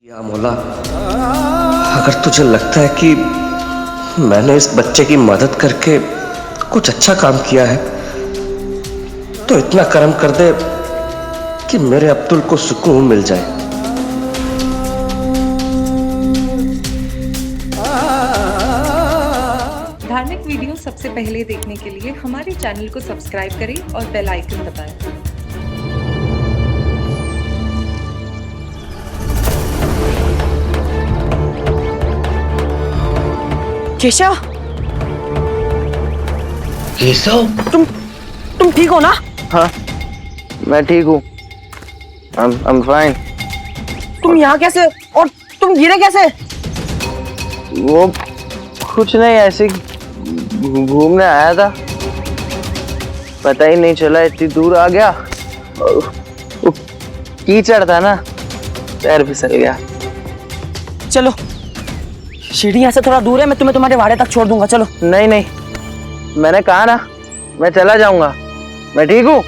या मौला, अगर तुझे लगता है कि मैंने इस बच्चे की मदद करके कुछ अच्छा काम किया है तो इतना करम कर दे कि मेरे अब्दुल को सुकून मिल जाए। धार्मिक वीडियो सबसे पहले देखने के लिए हमारे चैनल को सब्सक्राइब करें और बेल आइकन दबाएं। केशव, केशव, तुम ठीक हो ना? हाँ मैं ठीक हूँ। I'm fine। तुम यहाँ कैसे और तुम गिरे कैसे? वो कुछ नहीं, ऐसे घूमने आया था, पता ही नहीं चला इतनी दूर आ गया। वो कीचड़ था ना, पैर फिसल गया। चलो, सीढ़ी यहाँ से थोड़ा दूर है, मैं तुम्हें तुम्हारे वाड़े तक छोड़ दूंगा। चलो। नहीं नहीं, मैंने कहा ना मैं चला जाऊंगा, मैं ठीक हूँ।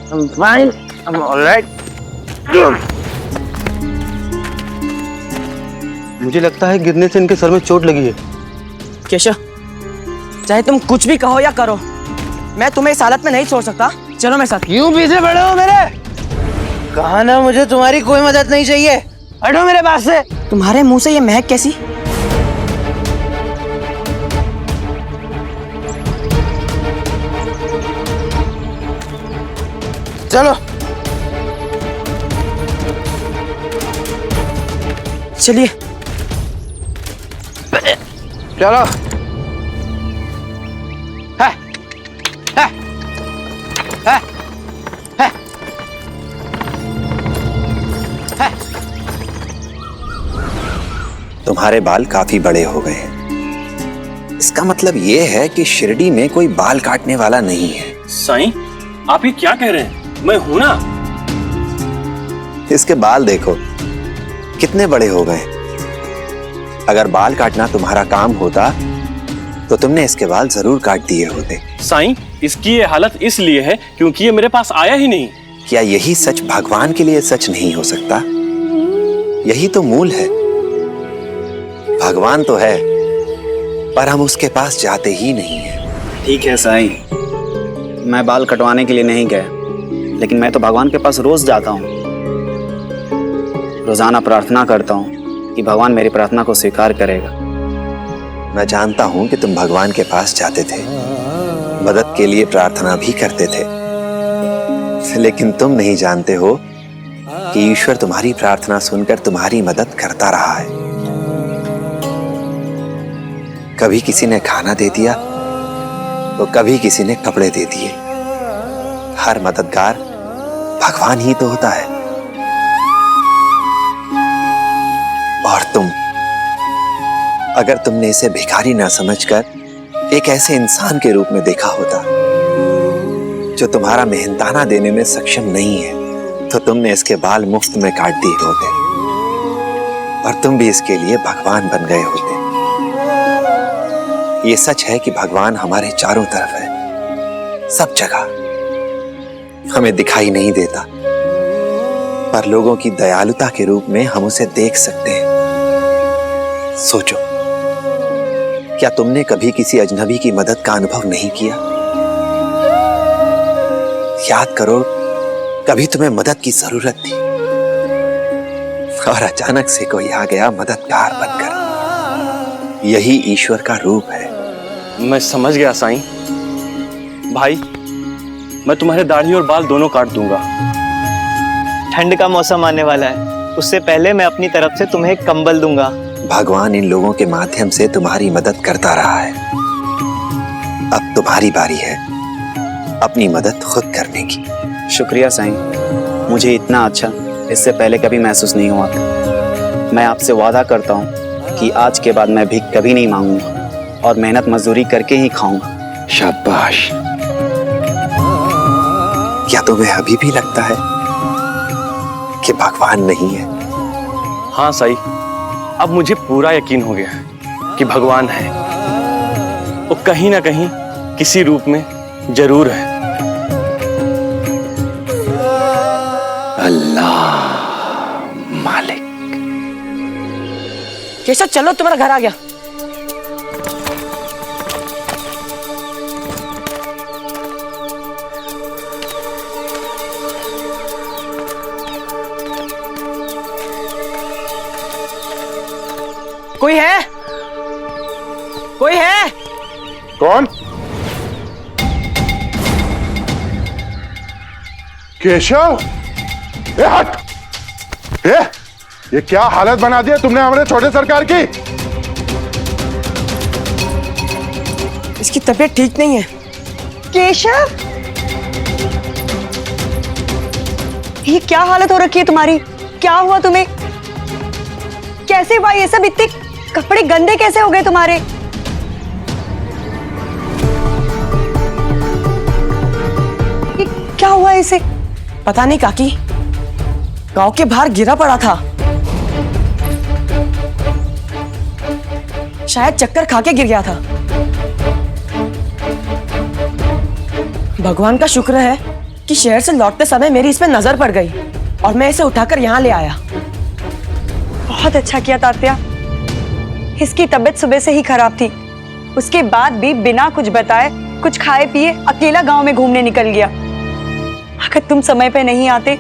I'm fine, I'm all right। मुझे लगता है गिरने से इनके सर में चोट लगी है। केशव, चाहे तुम कुछ भी कहो या करो, मैं तुम्हें इस हालत में नहीं छोड़ सकता। चलो मेरे साथ। क्यों पीछे पड़े हो मेरे? कहा ना मुझे तुम्हारी कोई मदद नहीं चाहिए, हटो मेरे पास से। तुम्हारे मुंह से ये महक कैसी? चलो चलिए। चलो। है, है, है, है, है। तुम्हारे बाल काफी बड़े हो गए हैं। इसका मतलब ये है कि शिरडी में कोई बाल काटने वाला नहीं है। साईं, आप ये क्या कह रहे हैं? मैं हूं ना। इसके बाल देखो कितने बड़े हो गए। अगर बाल काटना तुम्हारा काम होता तो तुमने इसके बाल जरूर काट दिए होते। साईं, इसकी ये हालत इसलिए है क्योंकि ये मेरे पास आया ही नहीं। क्या यही सच भगवान के लिए सच नहीं हो सकता? यही तो मूल है। भगवान तो है पर हम उसके पास जाते ही नहीं है। ठीक है साईं, मैं बाल कटवाने के लिए नहीं गया, लेकिन मैं तो भगवान के पास रोज जाता हूँ। रोजाना प्रार्थना करता हूँ कि भगवान मेरी प्रार्थना को स्वीकार करेगा। मैं जानता हूं कि तुम भगवान के पास जाते थे, मदद के लिए प्रार्थना भी करते थे, लेकिन तुम नहीं जानते हो कि ईश्वर तुम्हारी प्रार्थना सुनकर तुम्हारी मदद करता रहा है। कभी किसी ने खाना दे दिया तो कभी किसी ने कपड़े दे दिए। हर मददगार भगवान ही तो होता है। और तुम, अगर तुमने इसे भिखारी ना समझकर एक ऐसे इंसान के रूप में देखा होता जो तुम्हारा मेहनताना देने में सक्षम नहीं है, तो तुमने इसके बाल मुफ्त में काट दिए होते और तुम भी इसके लिए भगवान बन गए होते। ये सच है कि भगवान हमारे चारों तरफ है, सब जगह। हमें दिखाई नहीं देता, पर लोगों की दयालुता के रूप में हम उसे देख सकते हैं। सोचो, क्या तुमने कभी किसी अजनबी की मदद का अनुभव नहीं किया? याद करो, कभी तुम्हें मदद की जरूरत थी और अचानक से कोई आ गया मददगार बनकर। यही ईश्वर का रूप है। मैं समझ गया साईं। भाई, मैं तुम्हारे दाढ़ी और बाल दोनों काट दूंगा। ठंड का मौसम आने वाला है, उससे पहले मैं अपनी तरफ से तुम्हें एक कंबल दूंगा। भगवान इन लोगों के माध्यम से तुम्हारी मदद करता रहा है। अब तुम्हारी बारी है अपनी मदद खुद करने की। शुक्रिया साईं, मुझे इतना अच्छा इससे पहले कभी महसूस नहीं हुआ था। मैं आपसे वादा करता हूँ कि आज के बाद मैं भीख कभी नहीं मांगूंगा और मेहनत मजदूरी करके ही खाऊंगा। शाबाश। क्या तुम्हें अभी भी लगता है कि भगवान नहीं है? हाँ साईं, अब मुझे पूरा यकीन हो गया है कि भगवान है। वो कहीं ना कहीं किसी रूप में जरूर है। अल्लाह केशव चलो, तुम्हारा घर आ गया। कोई है? कोई है? कौन? केशव, ए हट! ये क्या हालत बना दी है तुमने हमारे छोटे सरकार की? इसकी तबीयत ठीक नहीं है। केशव, ये क्या हालत हो रखी है तुम्हारी? क्या हुआ तुम्हें? कैसे हुआ ये सब? इतने कपड़े गंदे कैसे हो गए तुम्हारे? ये क्या हुआ इसे? पता नहीं काकी, गांव के बाहर गिरा पड़ा था। शायद चक्कर खा के गिर गया था। भगवान का शुक्र है कि शहर से लौटते समय मेरी इस पे नजर पड़ गई और मैं इसे उठाकर यहाँ ले आया। बहुत अच्छा किया तात्या। इसकी तबीयत सुबह से ही खराब थी, उसके बाद भी बिना कुछ बताए, कुछ खाए पिए अकेला गांव में घूमने निकल गया। अगर तुम समय पे नहीं आते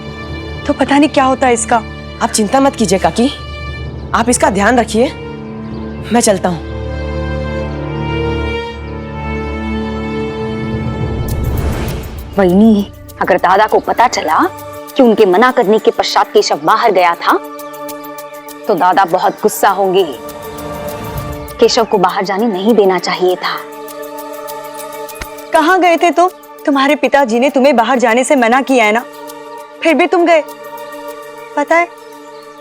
तो पता नहीं क्या होता इसका। आप चिंता मत कीजिए काकी, आप इसका ध्यान रखिए। मैं चलता हूँ। वहीनी, अगर दादा को पता चला कि उनके मना करने के पश्चात केशव बाहर गया था तो दादा बहुत गुस्सा होंगे। केशव को बाहर जाने नहीं देना चाहिए था। कहाँ गए थे तुम? तुम्हारे पिताजी ने तुम्हें बाहर जाने से मना किया है ना, फिर भी तुम गए। पता है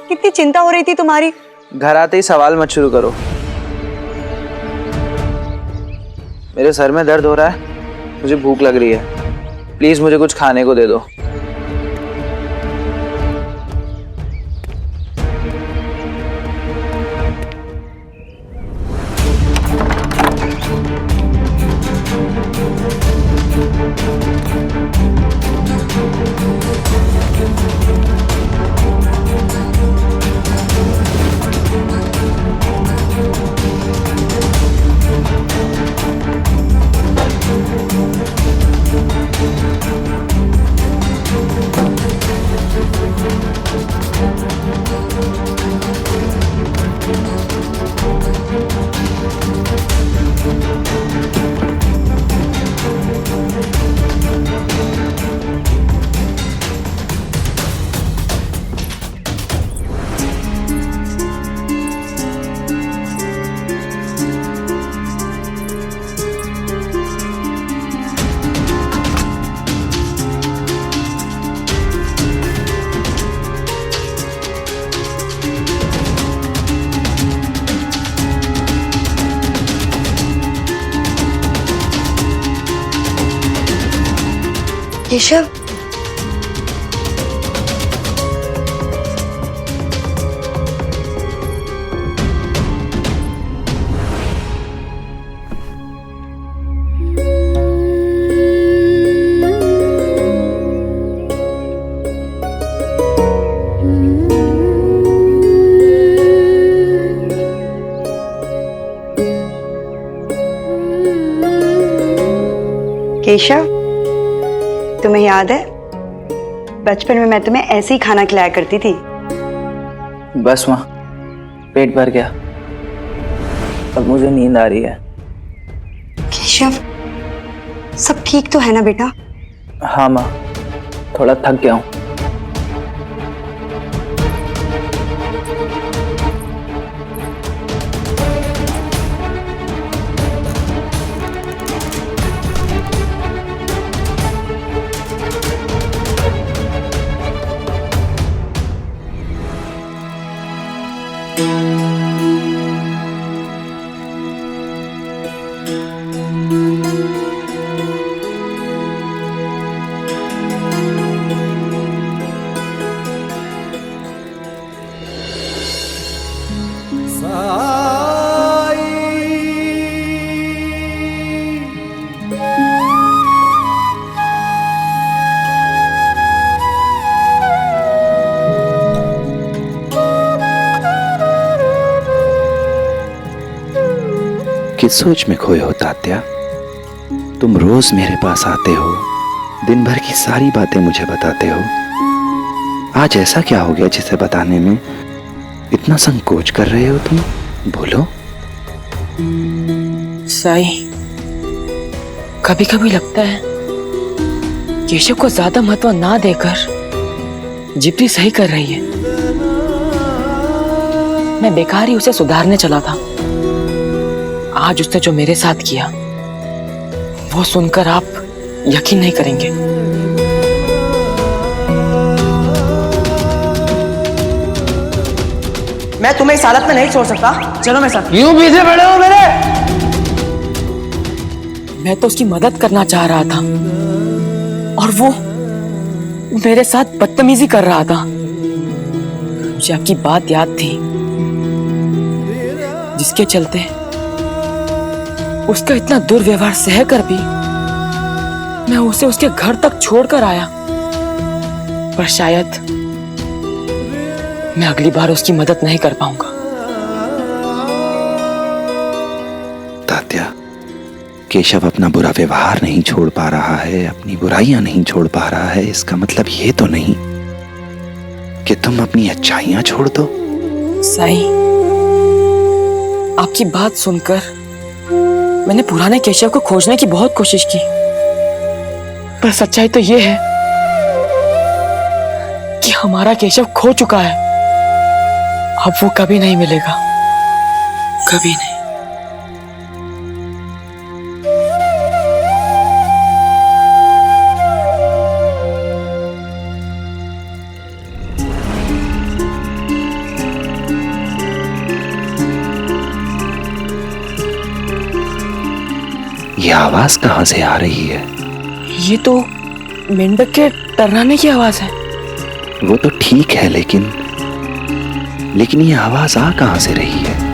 कितनी चिंता हो रही थी तुम्हारी। घर आते ही सवाल मत शुरू करो। मेरे सर में दर्द हो रहा है, मुझे भूख लग रही है, प्लीज मुझे कुछ खाने को दे दो। केशव, केशव, तुम्हें याद है बचपन में मैं तुम्हें ऐसे ही खाना खिलाया करती थी। बस माँ, पेट भर गया, अब मुझे नींद आ रही है। केशव, सब ठीक तो है ना बेटा? हाँ माँ, थोड़ा थक गया हूँ। किस सोच में खोए हो तात्या? तुम रोज मेरे पास आते हो, दिन भर की सारी बातें मुझे बताते हो। आज ऐसा क्या हो गया जिसे बताने में इतना संकोच कर रहे हो तुम? बोलो। साई, कभी कभी लगता है केशव को ज्यादा महत्व ना देकर जिप्री सही कर रही है। मैं बेकार ही उसे सुधारने चला था। आज उसने जो मेरे साथ किया वो सुनकर आप यकीन नहीं करेंगे। मैं तुम्हें इस हालत में नहीं छोड़ सकता। चलो मेरे साथ। क्यों पीछे पड़े हो मेरे? मैं तो उसकी मदद करना चाह रहा था और वो मेरे साथ बदतमीजी कर रहा था। मुझे आपकी बात याद थी जिसके चलते उसका इतना दुर्व्यवहार सहकर भी मैं उसे उसके घर तक छोड़कर आया। पर शायद मैं अगली बार उसकी मदद नहीं कर पाऊंगा। तात्या, केशव अपना बुरा व्यवहार नहीं छोड़ पा रहा है, अपनी बुराइयां नहीं छोड़ पा रहा है, इसका मतलब ये तो नहीं कि तुम अपनी अच्छाइयां छोड़ दो। साई, आपकी बात सुनकर मैंने पुराने केशव को खोजने की बहुत कोशिश की, पर सच्चाई तो ये है कि हमारा केशव खो चुका है। अब वो कभी नहीं मिलेगा, कभी नहीं। ये आवाज कहां से आ रही है? ये तो मेंढक के टर्राने की आवाज है। वो तो ठीक है, लेकिन ये आवाज आ कहां से रही है?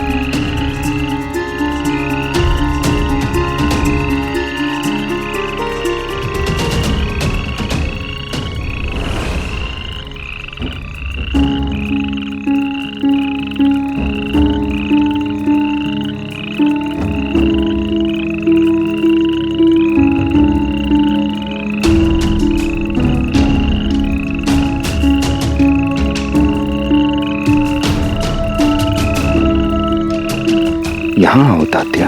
यहां आओ तात्या।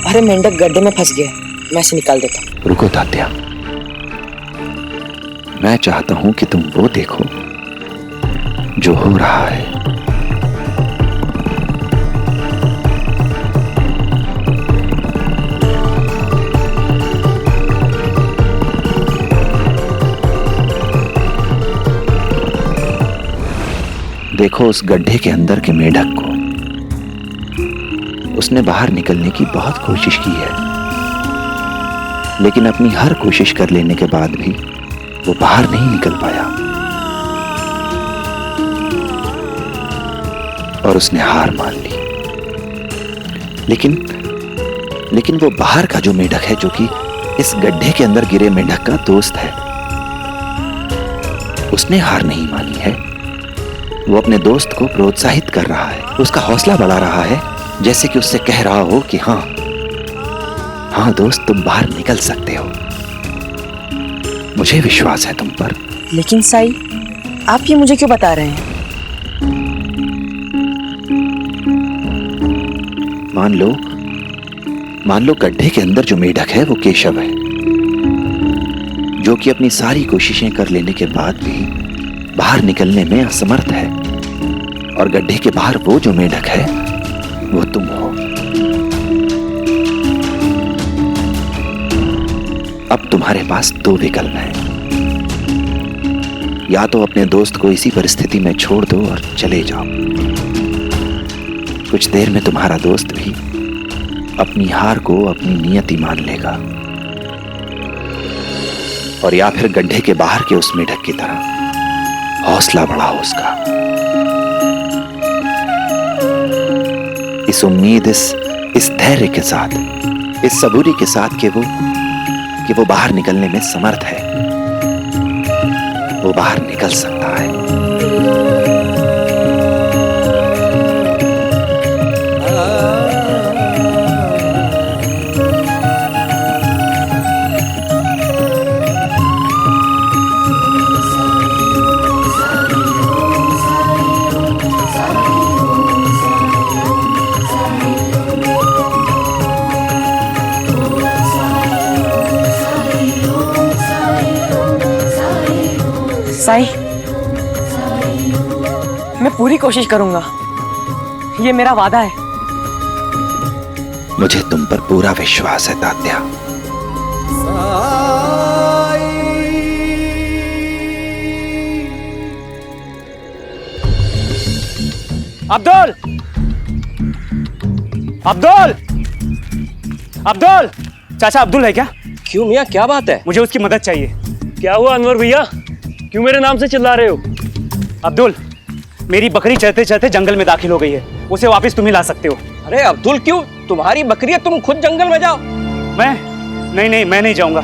अरे मेंढक गड्ढे में फंस गया, मैं इसे निकाल देता हूँ। रुको तात्या, मैं चाहता हूं कि तुम वो देखो जो हो रहा है। देखो उस गड्ढे के अंदर के मेढक को। उसने बाहर निकलने की बहुत कोशिश की है, लेकिन अपनी हर कोशिश कर लेने के बाद भी वो बाहर नहीं निकल पाया और उसने हार मान ली। लेकिन वो बाहर का जो मेढक है, जो कि इस गड्ढे के अंदर गिरे मेढक का दोस्त है, उसने हार नहीं मानी है। वो अपने दोस्त को प्रोत्साहित कर रहा है, उसका हौसला बढ़ा रहा है, जैसे कि उससे कह रहा हो कि हाँ दोस्त, तुम बाहर निकल सकते हो। मुझे विश्वास है तुम पर। लेकिन साई, आप ये मुझे क्यों बता रहे हैं? मान लो गड्ढे के अंदर जो मेढक है वो केशव है, जो कि अपनी सारी कोशिशें कर लेने के बाद भी बाहर निकलने में असमर्थ है। और गड्ढे के बाहर वो जो मेढक है वो तुम हो। अब तुम्हारे पास दो विकल्प हैं। या तो अपने दोस्त को इसी परिस्थिति में छोड़ दो और चले जाओ। कुछ देर में तुम्हारा दोस्त भी अपनी हार को अपनी नियति मान लेगा। और या फिर गड्ढे के बाहर के उस मेढक की तरह हौसला बढ़ाओ उसका। इस इस धैर्य के साथ, इस सबूरी के साथ कि वो बाहर निकलने में समर्थ है, वो बाहर निकल सकता है। साईं, मैं पूरी कोशिश करूंगा, ये मेरा वादा है। मुझे तुम पर पूरा विश्वास है तात्या। अब्दुल, अब्दुल, अब्दुल, चाचा अब्दुल है क्या? क्यों मियाँ, क्या बात है? मुझे उसकी मदद चाहिए। क्या हुआ अनवर भैया, क्यों मेरे नाम से चिल्ला रहे हो? अब्दुल, मेरी बकरी चरते चरते जंगल में दाखिल हो गई है, उसे वापस तुम ही ला सकते हो। अरे अब्दुल, क्यों? तुम्हारी बकरी है, तुम खुद जंगल में जाओ। मैं नहीं जाऊंगा।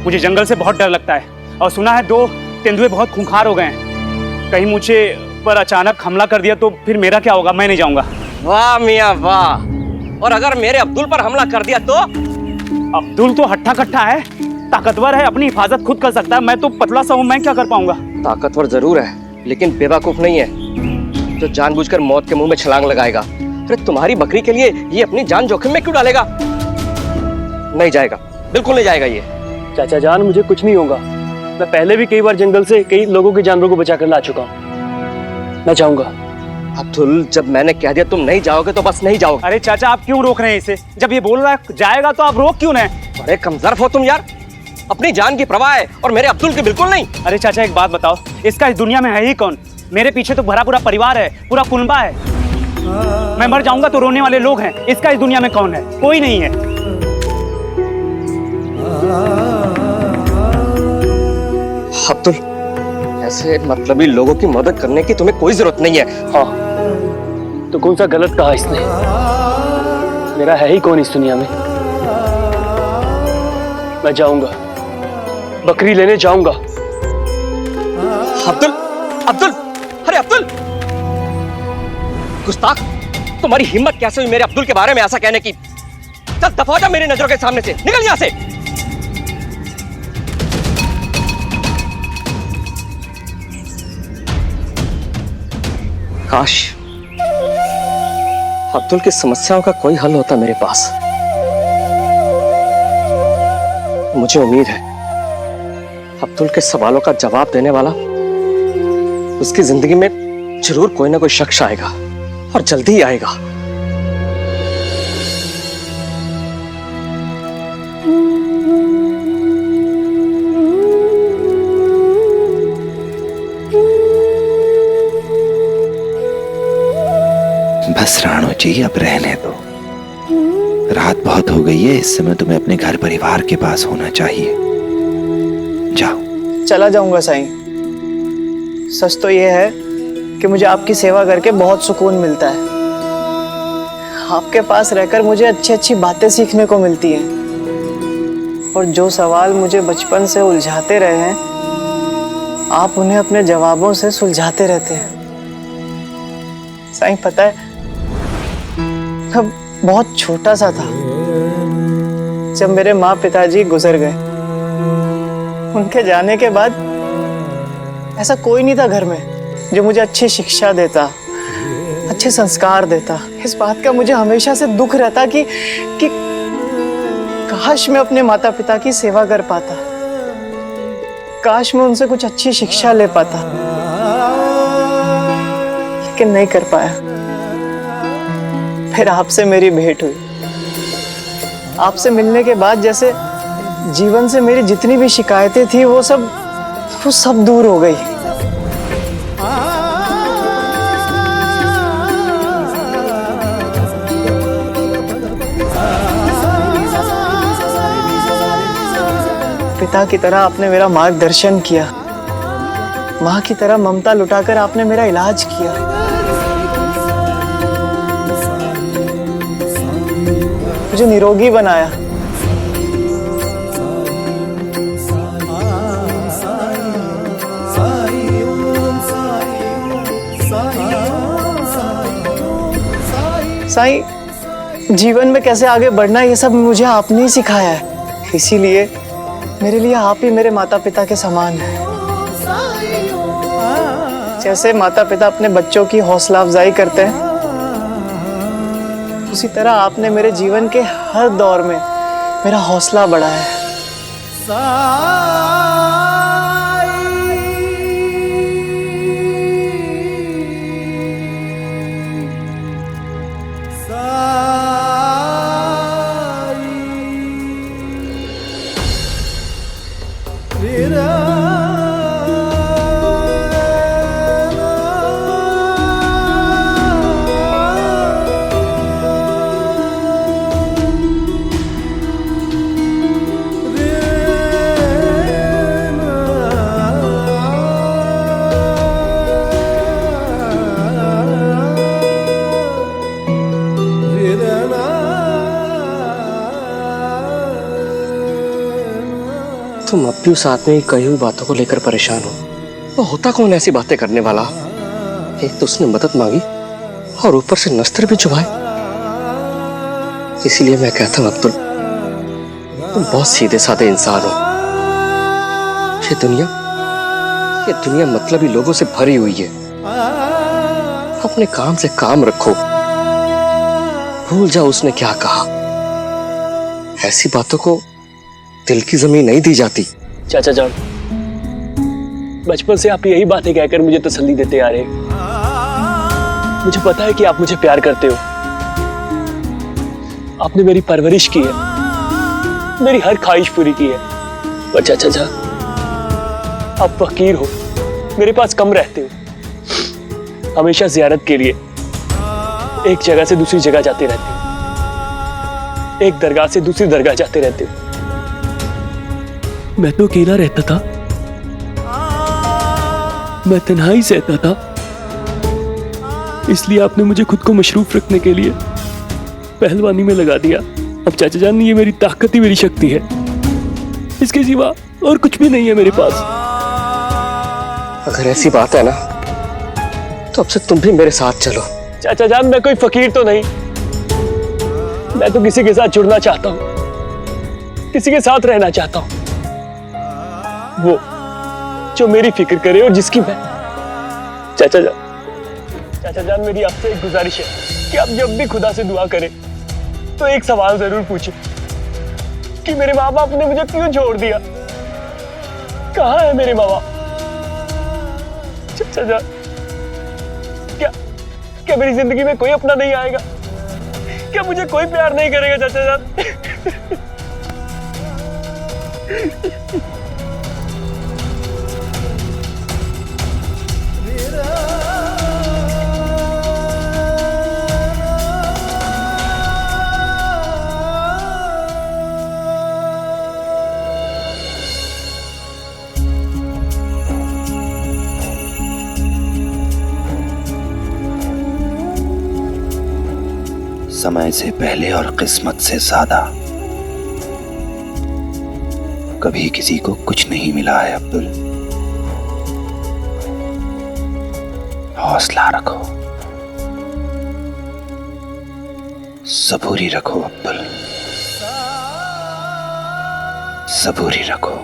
मुझे जंगल से बहुत डर लगता है और सुना है 2 तेंदुए बहुत खूंखार हो गए हैं। कहीं मुझे पर अचानक हमला कर दिया तो फिर मेरा क्या होगा? मैं नहीं जाऊंगा। वाह मियाँ वाह, और अगर मेरे अब्दुल पर हमला कर दिया तो? अब्दुल तो हट्टा कट्टा है, ताकतवर है, अपनी हिफाजत खुद कर सकता है। मैं तो पतला सा हूँ, मैं क्या कर पाऊंगा? ताकतवर जरूर है, लेकिन बेवकूफ नहीं है जो जानबूझकर मौत के मुंह में छलांग लगाएगा। अरे तुम्हारी बकरी के लिए ये अपनी जान जोखिम में क्यों डालेगा? नहीं जाएगा, बिल्कुल नहीं जाएगा ये। चाचा जान, मुझे कुछ नहीं होगा। मैं पहले भी कई बार जंगल से कई लोगों के जानवरों को बचा कर ला चुका हूँ। मैं जाऊंगा। अब्दुल, जब मैंने कह दिया तुम नहीं जाओगे तो बस नहीं जाओगे। अरे चाचा, आप क्यों रोक रहे हैं इसे? जब ये बोल रहा है जाएगा तो आप रोक क्यों रहे? अरे कमजोर हो तुम यार, अपनी जान की परवाह है और मेरे अब्दुल की बिल्कुल नहीं। अरे चाचा, एक बात बताओ, इसका इस दुनिया में है ही कौन? मेरे पीछे तो भरा पूरा परिवार है, पूरा कुनबा है। मैं मर जाऊंगा तो रोने वाले लोग हैं, इसका इस दुनिया में कौन है? कोई नहीं है। अब्दुल, ऐसे मतलबी लोगों की मदद करने की तुम्हें कोई जरूरत नहीं है। हाँ, तो कौन सा गलत कहा इसने? मेरा है ही कौन इस दुनिया में? मैं जाऊंगा, बकरी लेने जाऊंगा। अब्दुल, अब्दुल, अरे अब्दुल, गुस्ताख, तुम्हारी हिम्मत कैसे हुई मेरे अब्दुल के बारे में ऐसा कहने की? चल दफा हो जा मेरी नजरों के सामने से, निकल यहां से। काश अब्दुल की समस्याओं का कोई हल होता मेरे पास। मुझे उम्मीद है अब्दुल के सवालों का जवाब देने वाला उसकी जिंदगी में जरूर कोई ना कोई शख्स आएगा, और जल्दी ही आएगा। बस राणो जी, अब रहने दो। रात बहुत हो गई है, इस समय तुम्हें अपने घर परिवार के पास होना चाहिए। जाओ। चला जाऊंगा साईं। सच तो यह है कि मुझे आपकी सेवा करके बहुत सुकून मिलता है। आपके पास रहकर मुझे अच्छी अच्छी बातें सीखने को मिलती हैं, और जो सवाल मुझे बचपन से उलझाते रहे हैं, आप उन्हें अपने जवाबों से सुलझाते रहते हैं। साईं, पता है, मैं बहुत छोटा सा था जब मेरे माँ पिताजी गुजर गए। उनके जाने के बाद ऐसा कोई नहीं था घर में जो मुझे अच्छी शिक्षा देता, अच्छे संस्कार देता। इस बात का मुझे हमेशा से दुख रहता कि काश मैं अपने माता पिता की सेवा कर पाता, काश मैं उनसे कुछ अच्छी शिक्षा ले पाता, लेकिन नहीं कर पाया। फिर आपसे मेरी भेंट हुई। आपसे मिलने के बाद जैसे जीवन से मेरी जितनी भी शिकायतें थी वो सब दूर हो गई। पिता की तरह आपने मेरा मार्गदर्शन किया, माँ की तरह ममता लुटाकर आपने मेरा इलाज किया। मुझे निरोगी बनाया। साईं, जीवन में कैसे आगे बढ़ना है ये सब मुझे आपने ही सिखाया है, इसीलिए मेरे लिए आप ही मेरे माता पिता के समान हैं। जैसे माता पिता अपने बच्चों की हौसला अफजाई करते हैं, उसी तरह आपने मेरे जीवन के हर दौर में मेरा हौसला बढ़ाया है। तुम अब भी उस आदमी की कही हुई बातों को लेकर परेशान हो। वो होता कौन ऐसी बातें करने वाला? एक तो उसने मदद मांगी और ऊपर से नस्त्र भी चुभाए। इसीलिए मैं कहता हूं अब्दुल, तुम बहुत सीधे साधे इंसान हो। ये दुनिया मतलबी लोगों से भरी हुई है। अपने काम से काम रखो, भूल जाओ उसने क्या कहा। ऐसी बातों को दिल की जमीन नहीं दी जाती। चाचा जान, बचपन से आप यही बातें कहकर मुझे तसल्ली देते आ रहे हैं। मुझे पता है कि आप मुझे प्यार करते हो। आपने मेरी परवरिश की है, मेरी हर ख्वाहिश पूरी की है। पर चाचा जान, आप फकीर हो, मेरे पास कम रहते हो। हमेशा जियारत के लिए एक जगह से दूसरी जगह जाते रहते हो, एक दरगाह से दूसरी दरगाह जाते रहते हो। मैं तो अकेला रहता था, मैं तन्हाई सहता था। इसलिए आपने मुझे खुद को मशरूफ रखने के लिए पहलवानी में लगा दिया। अब चाचा जान, ये मेरी ताकत ही मेरी शक्ति है, इसके सिवा और कुछ भी नहीं है मेरे पास। अगर ऐसी बात है ना, तो अब से तुम भी मेरे साथ चलो। चाचा जान, मैं कोई फकीर तो नहीं, मैं तो किसी के साथ जुड़ना चाहता हूँ, किसी के साथ रहना चाहता हूँ, वो जो मेरी फिक्र करे और जिसकी मैं। चाचा जान, मेरी आपसे एक गुजारिश है कि आप जब भी खुदा से दुआ करें तो एक सवाल जरूर पूछें कि मेरे माँ बाप ने मुझे क्यों छोड़ दिया, कहाँ है मेरे माँ बाप। चाचा जान, क्या मेरी जिंदगी में कोई अपना नहीं आएगा? क्या मुझे कोई प्यार नहीं करेगा चाचा जान? समय से पहले और किस्मत से ज्यादा कभी किसी को कुछ नहीं मिला है अब्दुल। हौसला रखो, सबूरी रखो अब्दुल, सबूरी रखो।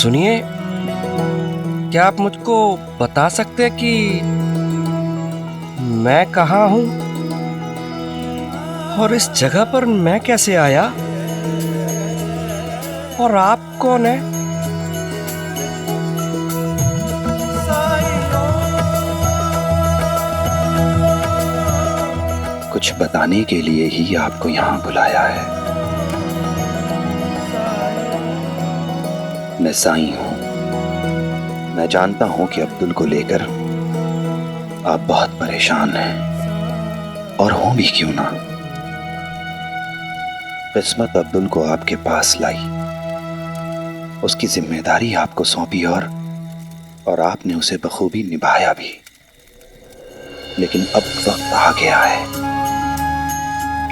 सुनिए, क्या आप मुझको बता सकते हैं कि मैं कहाँ हूँ और इस जगह पर मैं कैसे आया और आप कौन है? कुछ बताने के लिए ही आपको यहाँ बुलाया है। मैं साईं हूँ। मैं जानता हूँ कि अब्दुल को लेकर आप बहुत परेशान हैं, और हों भी क्यों ना। किस्मत अब्दुल को आपके पास लाई, उसकी जिम्मेदारी आपको सौंपी और आपने उसे बखूबी निभाया भी। लेकिन अब वक्त आ गया है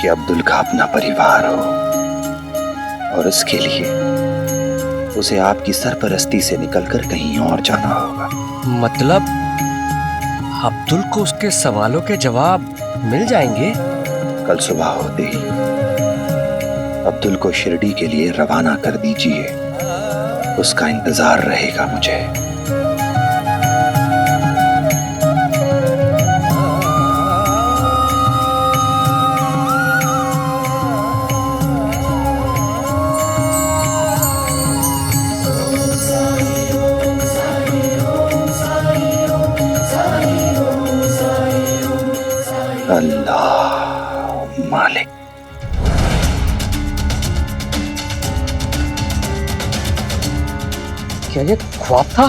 कि अब्दुल का अपना परिवार हो, और इसके लिए उसे आपकी सरपरस्ती से निकलकर कहीं और जाना होगा। मतलब अब्दुल को उसके सवालों के जवाब मिल जाएंगे? कल सुबह होते ही अब्दुल को शिरडी के लिए रवाना कर दीजिए। उसका इंतजार रहेगा मुझे। अल्लाह मालिक। क्या ये ख्वाब था?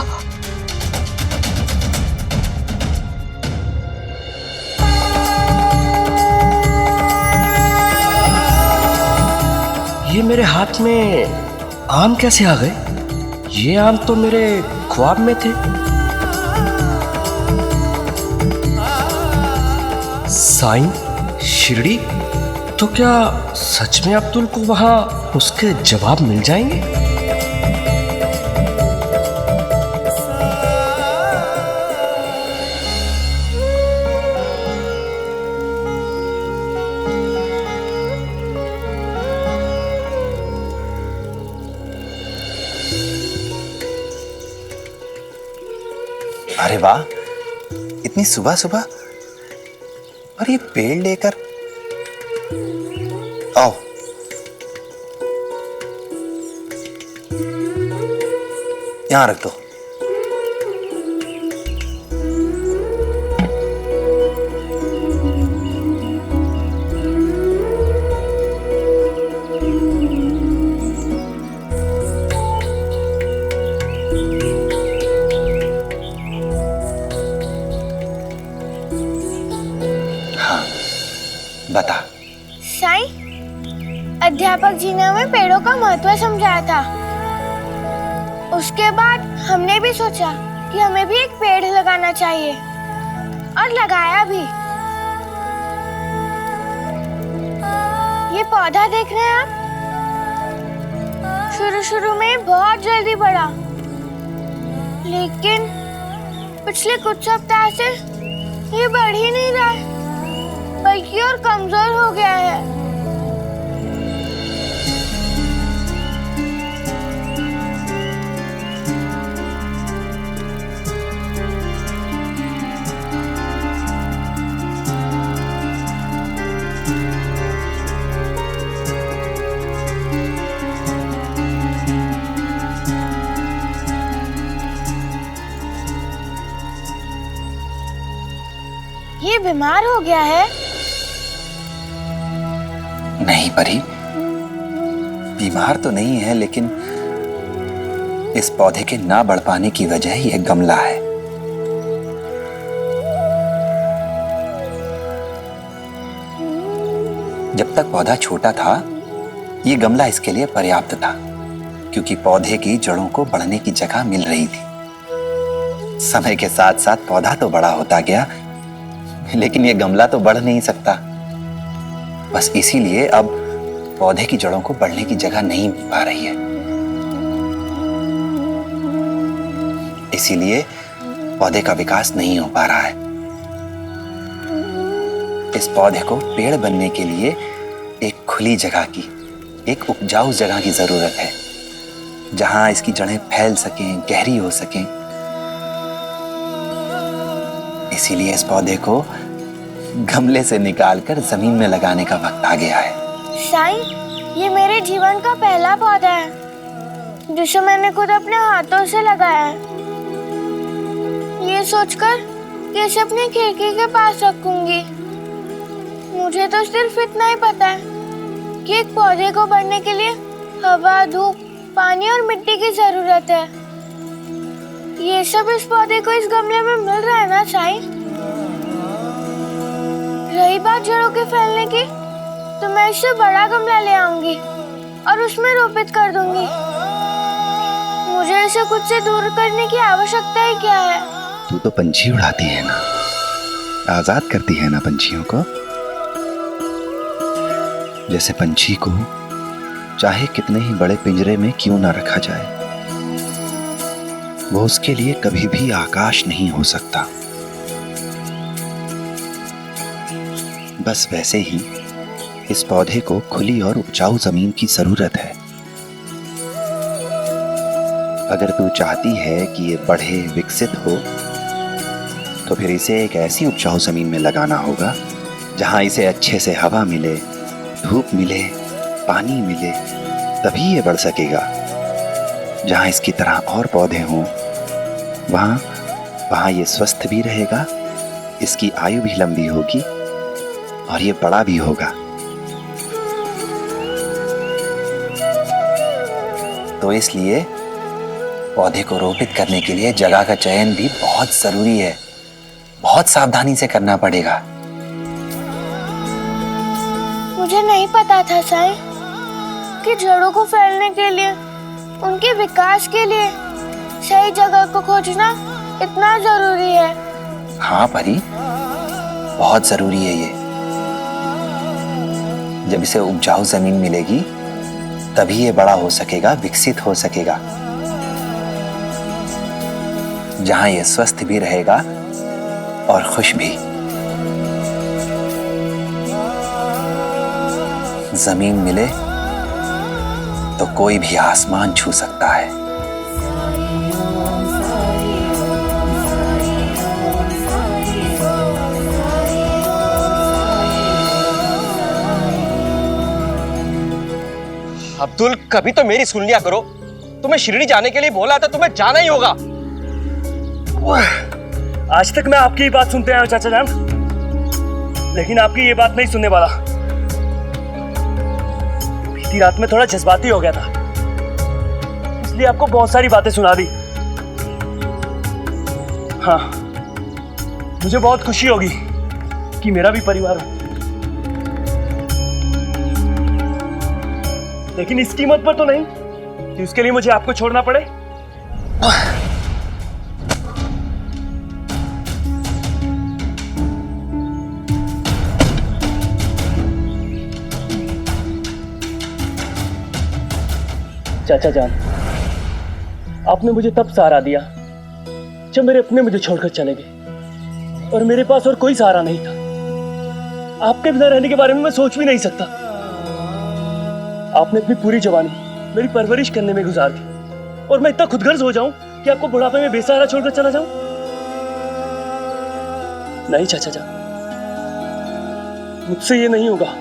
ये मेरे हाथ में आम कैसे आ गए? ये आम तो मेरे ख्वाब में थे। साईं, शिरडी, तो क्या सच में अब्दुल को वहां उसके जवाब मिल जाएंगे? अरे वाह, इतनी सुबह सुबह और ये पेड़ लेकर। आओ, यहां रख दो। बता। साईं, अध्यापक जी ने हमें पेड़ों का महत्व समझाया था। उसके बाद हमने भी सोचा कि हमें भी एक पेड़ लगाना चाहिए, और लगाया भी। ये पौधा देख रहे हैं आप? शुरू शुरू में बहुत जल्दी बढ़ा, लेकिन पिछले कुछ सप्ताह से ये बढ़ ही नहीं रहा है, बल्कि और कमजोर हो गया है। ये बीमार हो गया है। नहीं परी, बीमार तो नहीं है, लेकिन इस पौधे के ना बढ़ पाने की वजह ये गमला है। जब तक पौधा छोटा था, ये गमला इसके लिए पर्याप्त था, क्योंकि पौधे की जड़ों को बढ़ने की जगह मिल रही थी। समय के साथ साथ पौधा तो बड़ा होता गया, लेकिन ये गमला तो बढ़ नहीं सकता। बस इसीलिए अब पौधे की जड़ों को बढ़ने की जगह नहीं मिल पा रही है। इसीलिए पौधे का विकास नहीं हो पा रहा है। इस पौधे को पेड़ बनने के लिए एक खुली जगह की, एक उपजाऊ जगह की जरूरत है। जहां इसकी जड़ें फैल सकें, गहरी हो सकें। इसीलिए इस पौधे को गमले से निकालकर जमीन में लगाने का वक्त आ गया है। साईं, ये मेरे जीवन का पहला पौधा है जिसे मैंने खुद अपने हाथों से लगाया है। ये सोचकर कि इसे अपनी खिड़की के पास रखूंगी। मुझे तो सिर्फ इतना ही पता है कि एक पौधे को बढ़ने के लिए हवा, धूप, पानी और मिट्टी की जरूरत है। ये सब इस पौधे को इस गमले में मिल रहा है ना साईं? रही बात जड़ों के फैलने की, तो मैं इससे बड़ा गमला ले आऊंगी और उसमें रोपित कर दूंगी। मुझे इसे खुद से दूर करने की आवश्यकता ही क्या है? तू तो पंछी उड़ाती है ना, आजाद करती है ना पंछियों को। जैसे पंछी को चाहे कितने ही बड़े पिंजरे में क्यों ना रखा जाए, वो उसके लिए कभी भी आकाश नहीं हो सकता। बस वैसे ही इस पौधे को खुली और उपजाऊ जमीन की जरूरत है। अगर तू चाहती है कि ये बढ़े, विकसित हो, तो फिर इसे एक ऐसी उपजाऊ जमीन में लगाना होगा जहां इसे अच्छे से हवा मिले, धूप मिले, पानी मिले, तभी ये बढ़ सकेगा। जहां इसकी तरह और पौधे हों, वहां ये स्वस्थ भी रहेगा, इसकी आयु भी लंबी होगी और ये बड़ा भी होगा। तो इसलिए पौधे को रोपित करने के लिए जगह का चयन भी बहुत जरूरी है। बहुत सावधानी से करना पड़ेगा। मुझे नहीं पता था साईं कि जड़ों को फैलने के लिए, उनके विकास के लिए सही जगह को खोजना इतना जरूरी है। हाँ परी, बहुत जरूरी है ये। जब इसे उपजाऊ जमीन मिलेगी तभी ये बड़ा हो सकेगा, विकसित हो सकेगा, जहां ये स्वस्थ भी रहेगा और खुश भी। जमीन मिले तो कोई भी आसमान छू सकता है। अब्दुल, कभी तो मेरी सुन लिया करो। तुम्हें शिरडी जाने के लिए बोला था, तुम्हें जाना ही होगा। आज तक मैं आपकी ही बात सुनते आया हूं चाचा जान, लेकिन आपकी ये बात नहीं सुनने वाला। बीती रात में थोड़ा जज्बाती हो गया था, इसलिए आपको बहुत सारी बातें सुना दी। हाँ, मुझे बहुत खुशी होगी कि मेरा भी परिवार हो, लेकिन इस कीमत पर तो नहीं कि उसके लिए मुझे आपको छोड़ना पड़े। चाचा जान, आपने मुझे तब सहारा दिया जब मेरे अपने मुझे छोड़कर चले गए और मेरे पास और कोई सहारा नहीं था। आपके बिना रहने के बारे में मैं सोच भी नहीं सकता। आपने अपनी पूरी जवानी मेरी परवरिश करने में गुजार दी और मैं इतना खुदगर्ज हो जाऊं कि आपको बुढ़ापे में बेसहारा छोड़कर चला जाऊं? नहीं चाचा जान, मुझसे ये नहीं होगा।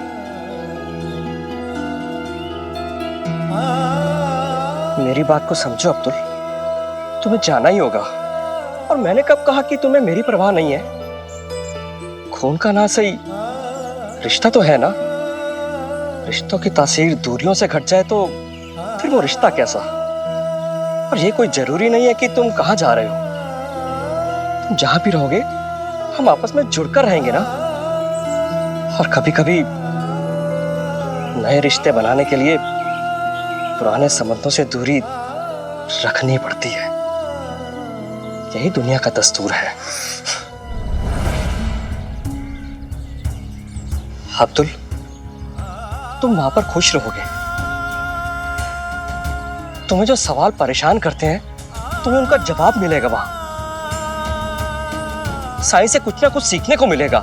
मेरी बात को समझो अब्दुल, तुम्हें जाना ही होगा। और मैंने कब कहा कि तुम्हें मेरी परवाह नहीं है? खून का ना सही, रिश्ता तो है ना। रिश्तों की तासीर दूरियों से घट जाए तो फिर वो रिश्ता कैसा? और ये कोई जरूरी नहीं है कि तुम कहाँ जा रहे हो। तुम जहां भी रहोगे हम आपस में जुड़कर रहेंगे ना। और कभी कभी नए रिश्ते बनाने के लिए पुराने संबंधों से दूरी रखनी पड़ती है। यही दुनिया का दस्तूर है। अब्दुल, तुम वहां पर खुश रहोगे। तुम्हें जो सवाल परेशान करते हैं तुम्हें उनका जवाब मिलेगा वहां। साइंस से कुछ ना कुछ सीखने को मिलेगा।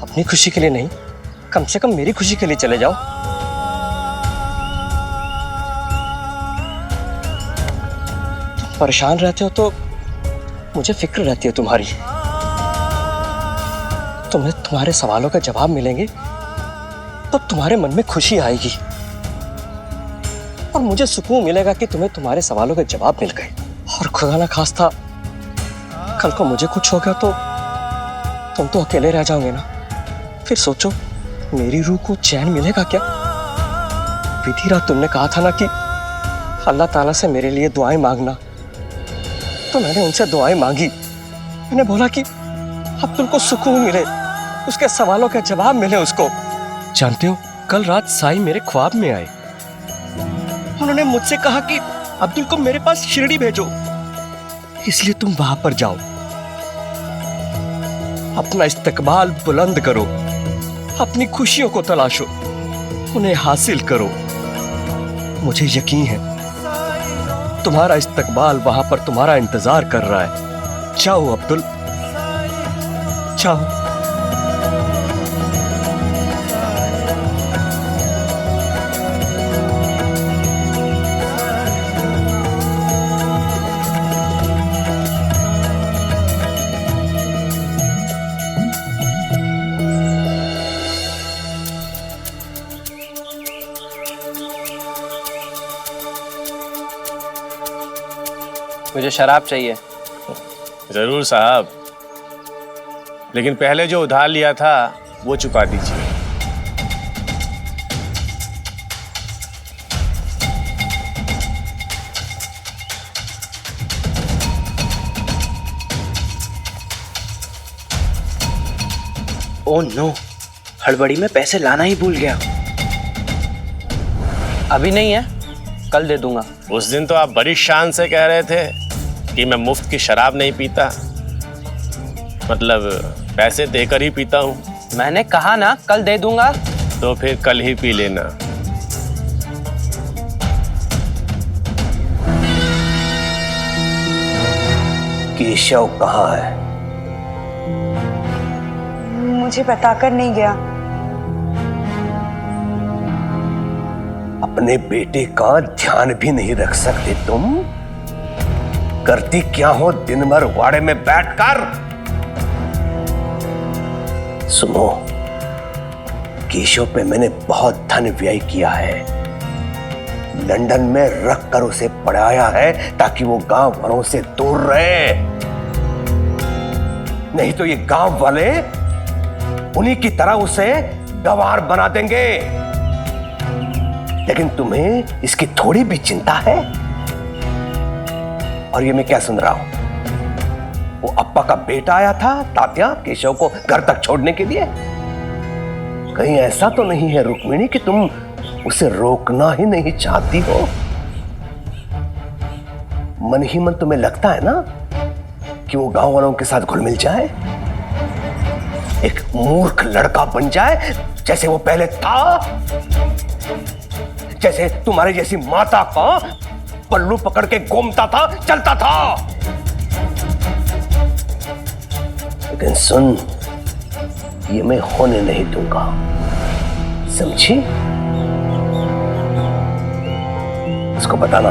अपनी खुशी के लिए नहीं, कम से कम मेरी खुशी के लिए चले जाओ। परेशान रहते हो तो मुझे फिक्र रहती है तुम्हारी। तुम्हें तुम्हारे सवालों का जवाब मिलेंगे तो तुम्हारे मन में खुशी आएगी और मुझे सुकून मिलेगा कि तुम्हें तुम्हारे सवालों के जवाब मिल गए। और खुदा ना खास्ता कल को मुझे कुछ हो गया तो तुम तो अकेले रह जाओगे ना। फिर सोचो मेरी रूह को चैन मिलेगा क्या? बीती रात तुमने कहा था ना कि अल्लाह ताला से मेरे लिए दुआएं मांगना, तो मैंने उनसे दुआएं मांगी। मैंने बोला कि अब्दुल को सुकून मिले, उसके सवालों के जवाब मिले उसको। जानते हो कल रात साईं मेरे ख्वाब में आए। उन्होंने मुझसे कहा कि अब्दुल को मेरे पास शिरडी भेजो, इसलिए तुम वहां पर जाओ, अपना इस्तकबाल बुलंद करो, अपनी खुशियों को तलाशो, उन्हें हासिल करो। मुझे यकीन है तुम्हारा इस्तकबाल वहां पर तुम्हारा इंतजार कर रहा है। जाओ अब्दुल, जाओ। मुझे शराब चाहिए। जरूर साहब, लेकिन पहले जो उधार लिया था वो चुका दीजिए। ओह नो, हड़बड़ी में पैसे लाना ही भूल गया। अभी नहीं है, कल दे दूंगा। उस दिन तो आप बड़ी शान से कह रहे थे कि मैं मुफ्त की शराब नहीं पीता, मतलब पैसे देकर ही पीता हूँ। मैंने कहा ना कल दे दूंगा। तो फिर कल ही पी लेना। केशव कहाँ है? मुझे बताकर नहीं गया। अपने बेटे का ध्यान भी नहीं रख सकते तुम? करती क्या हो दिन भर वाड़े में बैठकर? सुनो, केशव पे मैंने बहुत धन व्यय किया है, लंदन में रख कर उसे पढ़ाया है ताकि वो गांव वालों से दूर रहे। नहीं तो ये गांव वाले उन्हीं की तरह उसे गंवार बना देंगे। लेकिन तुम्हें इसकी थोड़ी भी चिंता है? और ये मैं क्या सुन रहा हूं? वो अप्पा का बेटा आया था तात्या केशव को घर तक छोड़ने के लिए। कहीं ऐसा तो नहीं है रुक्मिणी कि तुम उसे रोकना ही नहीं चाहती हो? मन ही मन तुम्हें लगता है ना कि वो गांव वालों के साथ घुल मिल जाए, एक मूर्ख लड़का बन जाए जैसे वो पहले था, जैसे तुम्हारे जैसी माता का पल्लू पकड़ के घूमता था, चलता था। लेकिन सुन, ये मैं होने नहीं दूंगा, समझी? उसको बताना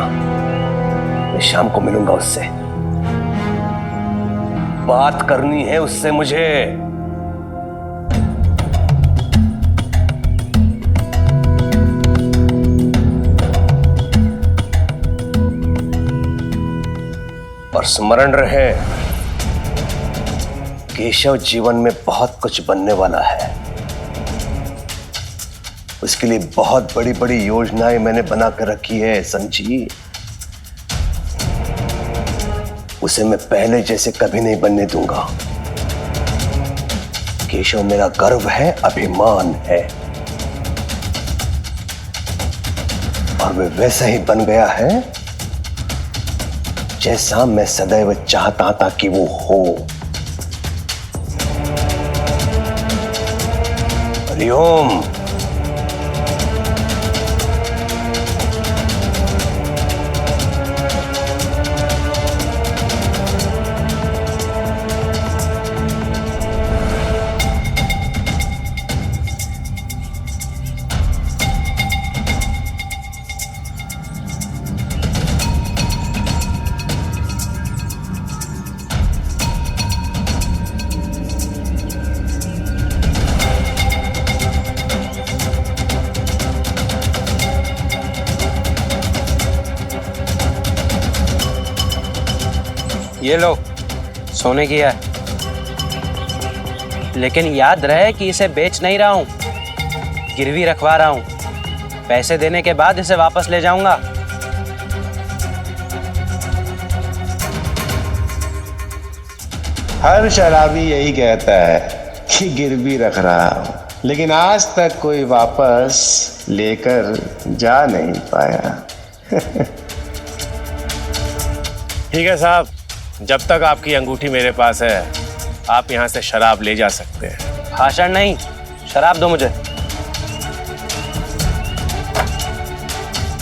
मैं शाम को मिलूंगा उससे, बात करनी है उससे मुझे। और स्मरण रहे, केशव जीवन में बहुत कुछ बनने वाला है। उसके लिए बहुत बड़ी बड़ी योजनाएं मैंने बनाकर रखी है, समझी? उसे मैं पहले जैसे कभी नहीं बनने दूंगा। केशव मेरा गर्व है, अभिमान है, और वे वैसा ही बन गया है जैसा मैं सदैव चाहता था कि वो हो। हरिओम। ये लो, सोने की है। लेकिन याद रहे कि इसे बेच नहीं रहा हूं, गिरवी रखवा रहा हूं। पैसे देने के बाद इसे वापस ले जाऊंगा। हर शराबी यही कहता है कि गिरवी रख रहा हूं, लेकिन आज तक कोई वापस लेकर जा नहीं पाया। ठीक है साहब, जब तक आपकी अंगूठी मेरे पास है आप यहां से शराब ले जा सकते हैं। भाषण नहीं, शराब दो मुझे।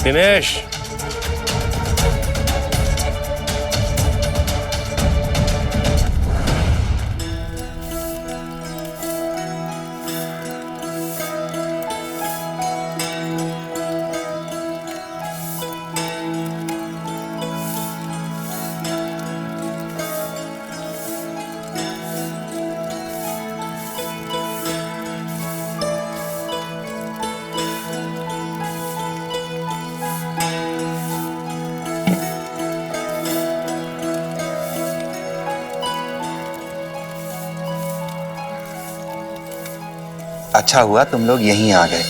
दिनेश, अच्छा हुआ तुम लोग यहीं आ गए।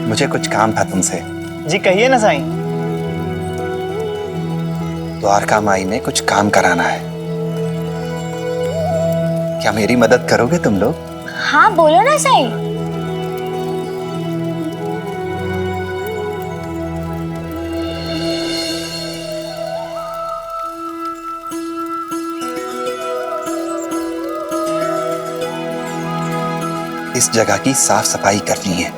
मुझे कुछ काम था तुमसे। जी कहिए ना साईं। द्वारका माई में कुछ काम कराना है, क्या मेरी मदद करोगे तुम लोग? हाँ बोलो ना साईं। इस जगह की साफ सफाई करनी है।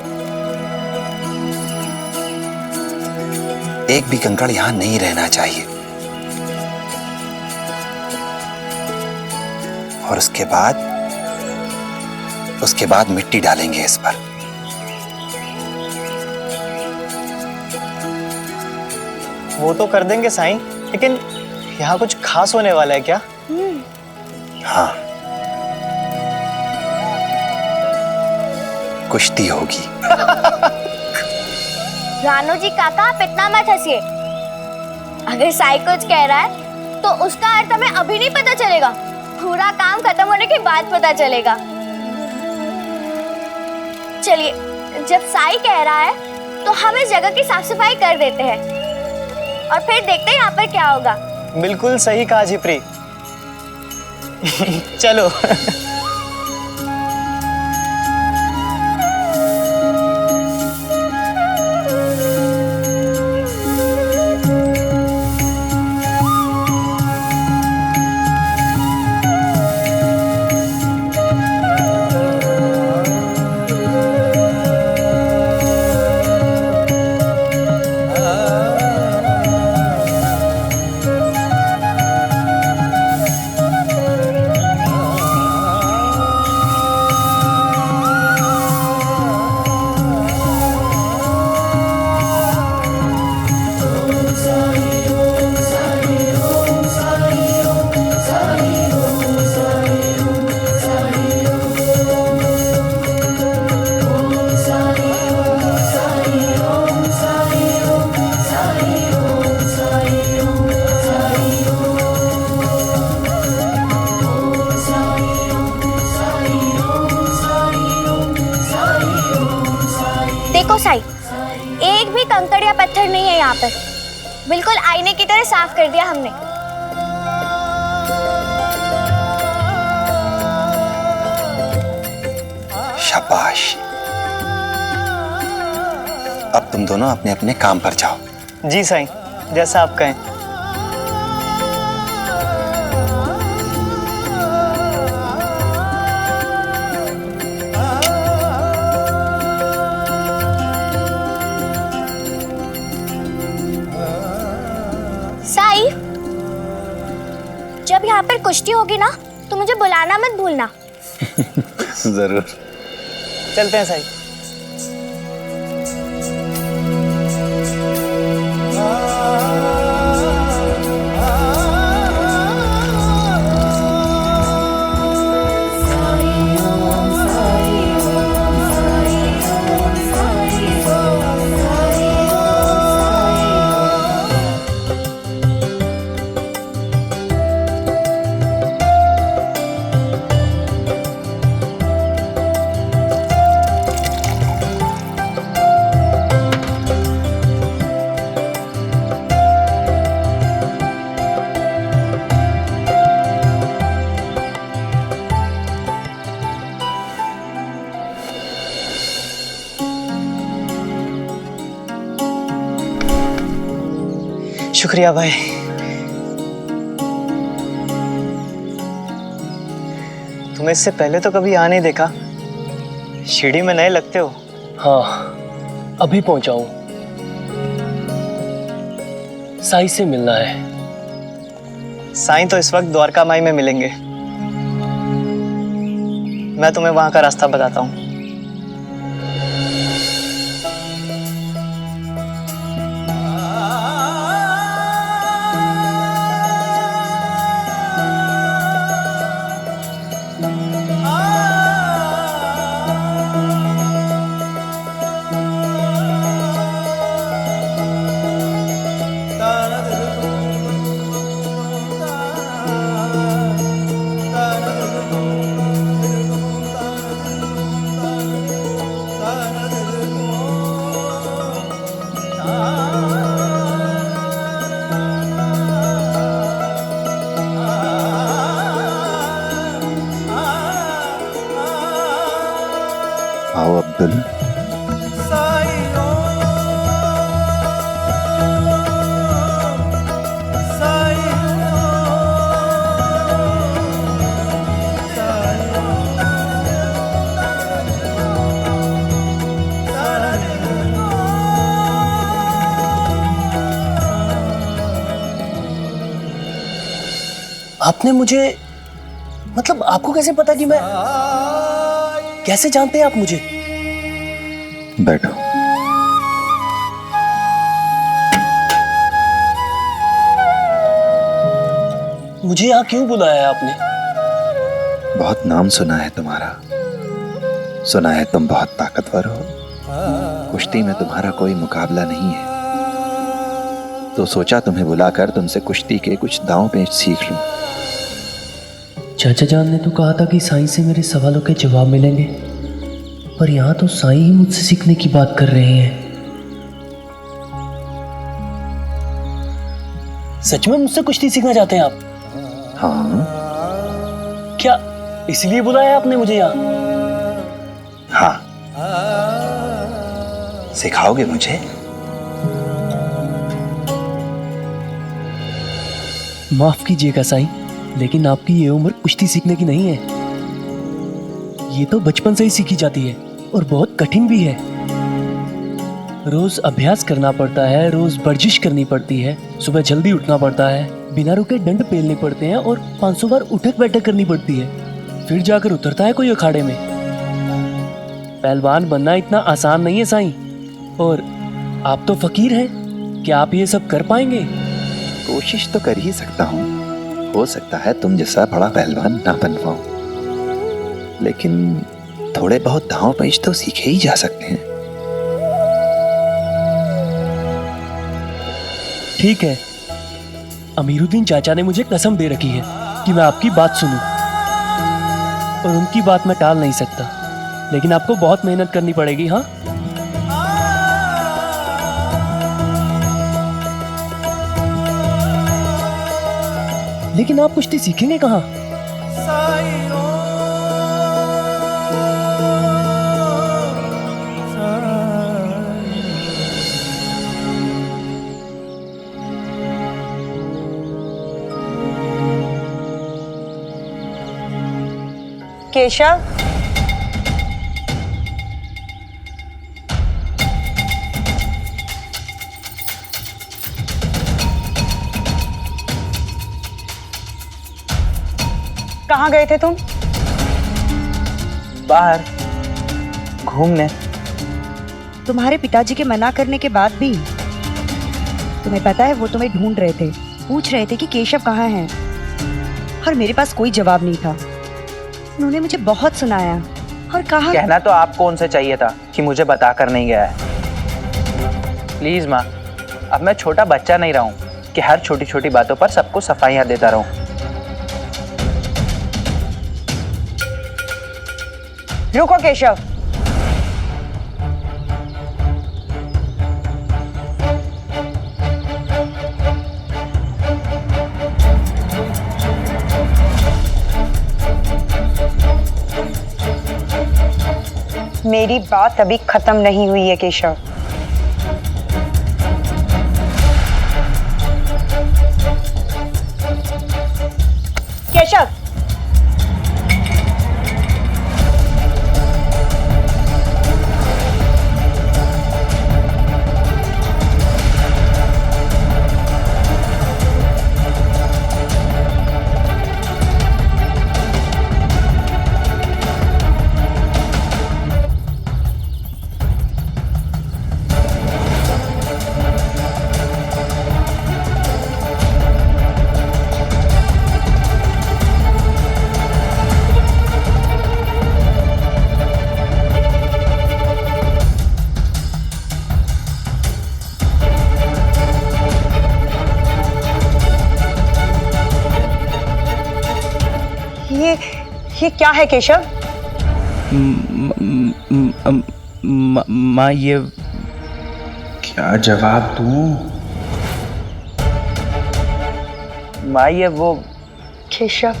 एक भी कंकड़ यहां नहीं रहना चाहिए। और उसके बाद मिट्टी डालेंगे इस पर। वो तो कर देंगे साईं, लेकिन यहाँ कुछ खास होने वाला है क्या? हाँ, कुश्ती होगी। रानू जी काका आप इतना मत हंसिए। अगर साई कुछ कह रहा है तो उसका अर्थ हमें अभी नहीं पता चलेगा, पूरा काम खत्म होने के बाद पता चलेगा। चलिए, जब साई कह रहा है तो हम इस जगह की साफ सफाई कर देते हैं और फिर देखते हैं यहाँ पर क्या होगा। बिल्कुल सही कहा झिपरी। चलो। देखो साई, एक भी कंकड़ या पत्थर नहीं है यहाँ पर। बिल्कुल आईने की तरह साफ कर दिया हमने। शाबाश। अब तुम दोनों अपने अपने काम पर जाओ। जी साईं, जैसा आप कहें। साई, जब यहाँ पर कुश्ती होगी ना तो मुझे बुलाना मत भूलना। जरूर। चलते हैं साईं। शुक्रिया भाई। तुम्हें इससे पहले तो कभी आ नहीं देखा। शिरडी में नए लगते हो। हाँ, अभी पहुंचा हूं। साई से मिलना है। साईं तो इस वक्त द्वारका माई में मिलेंगे। मैं तुम्हें वहां का रास्ता बताता हूँ। आओ अब्दुल। आपने मुझे, मतलब आपको कैसे पता कि मैं, कैसे जानते हैं आप मुझे? बैठो। मुझे यहाँ क्यों बुलाया है आपने? बहुत नाम सुना है तुम्हारा। सुना है तुम बहुत ताकतवर हो। कुश्ती में तुम्हारा कोई मुकाबला नहीं है, तो सोचा तुम्हें बुलाकर तुमसे कुश्ती के कुछ दांव पेच सीख लूं। चाचा जान ने तो कहा था कि साईं से मेरे सवालों के जवाब मिलेंगे, पर यहाँ तो साईं ही मुझसे सीखने की बात कर रहे हैं। सच में मुझसे कुश्ती सीखना चाहते हैं आप? हाँ। क्या इसलिए बुलाया आपने मुझे यहाँ? हाँ। सिखाओगे मुझे? माफ कीजिएगा साईं, लेकिन आपकी ये उम्र कुश्ती सीखने की नहीं है। ये तो बचपन से ही सीखी जाती है और बहुत कठिन भी है। रोज अभ्यास करना पड़ता है, रोज वर्जिश करनी पड़ती है, सुबह जल्दी उठना पड़ता है, बिना रुके डंड पेलने पड़ते हैं और 500 बार उठक बैठक करनी पड़ती है, फिर जाकर उतरता है कोई अखाड़े में। पहलवान बनना इतना आसान नहीं है साईं। और आप तो फकीर हैं, क्या आप ये सब कर पाएंगे? कोशिश तो कर ही सकता हूँ। हो सकता है तुम जैसा बड़ा पहलवान ना बन पाऊं, लेकिन थोड़े बहुत दांव पेच तो सीखे ही जा सकते हैं। ठीक है, अमीरुद्दीन चाचा ने मुझे कसम दे रखी है कि मैं आपकी बात सुनूं, और उनकी बात मैं टाल नहीं सकता, लेकिन आपको बहुत मेहनत करनी पड़ेगी। हाँ, लेकिन आप कुश्ती सीखेंगे कहाँ? केशव, कहाँ गए थे तुम? बाहर घूमने। तुम्हारे पिताजी के मना करने के बाद भी? तुम्हें पता है वो तुम्हें ढूंढ रहे थे, पूछ रहे थे कि केशव कहाँ है, और मेरे पास कोई जवाब नहीं था। उन्होंने मुझे बहुत सुनाया और कहा। कहना तो आपको उनसे चाहिए था कि मुझे बताकर नहीं गया है। प्लीज माँ, अब मैं छोटा बच्चा नहीं रहा हूँ कि हर छोटी छोटी बातों पर सबको सफाइयाँ देता रहूँ। रुको केशव, मेरी बात अभी खत्म नहीं हुई है केशव। ये क्या है केशव? माँ ये क्या जवाब दूं? माँ ये वो केशव,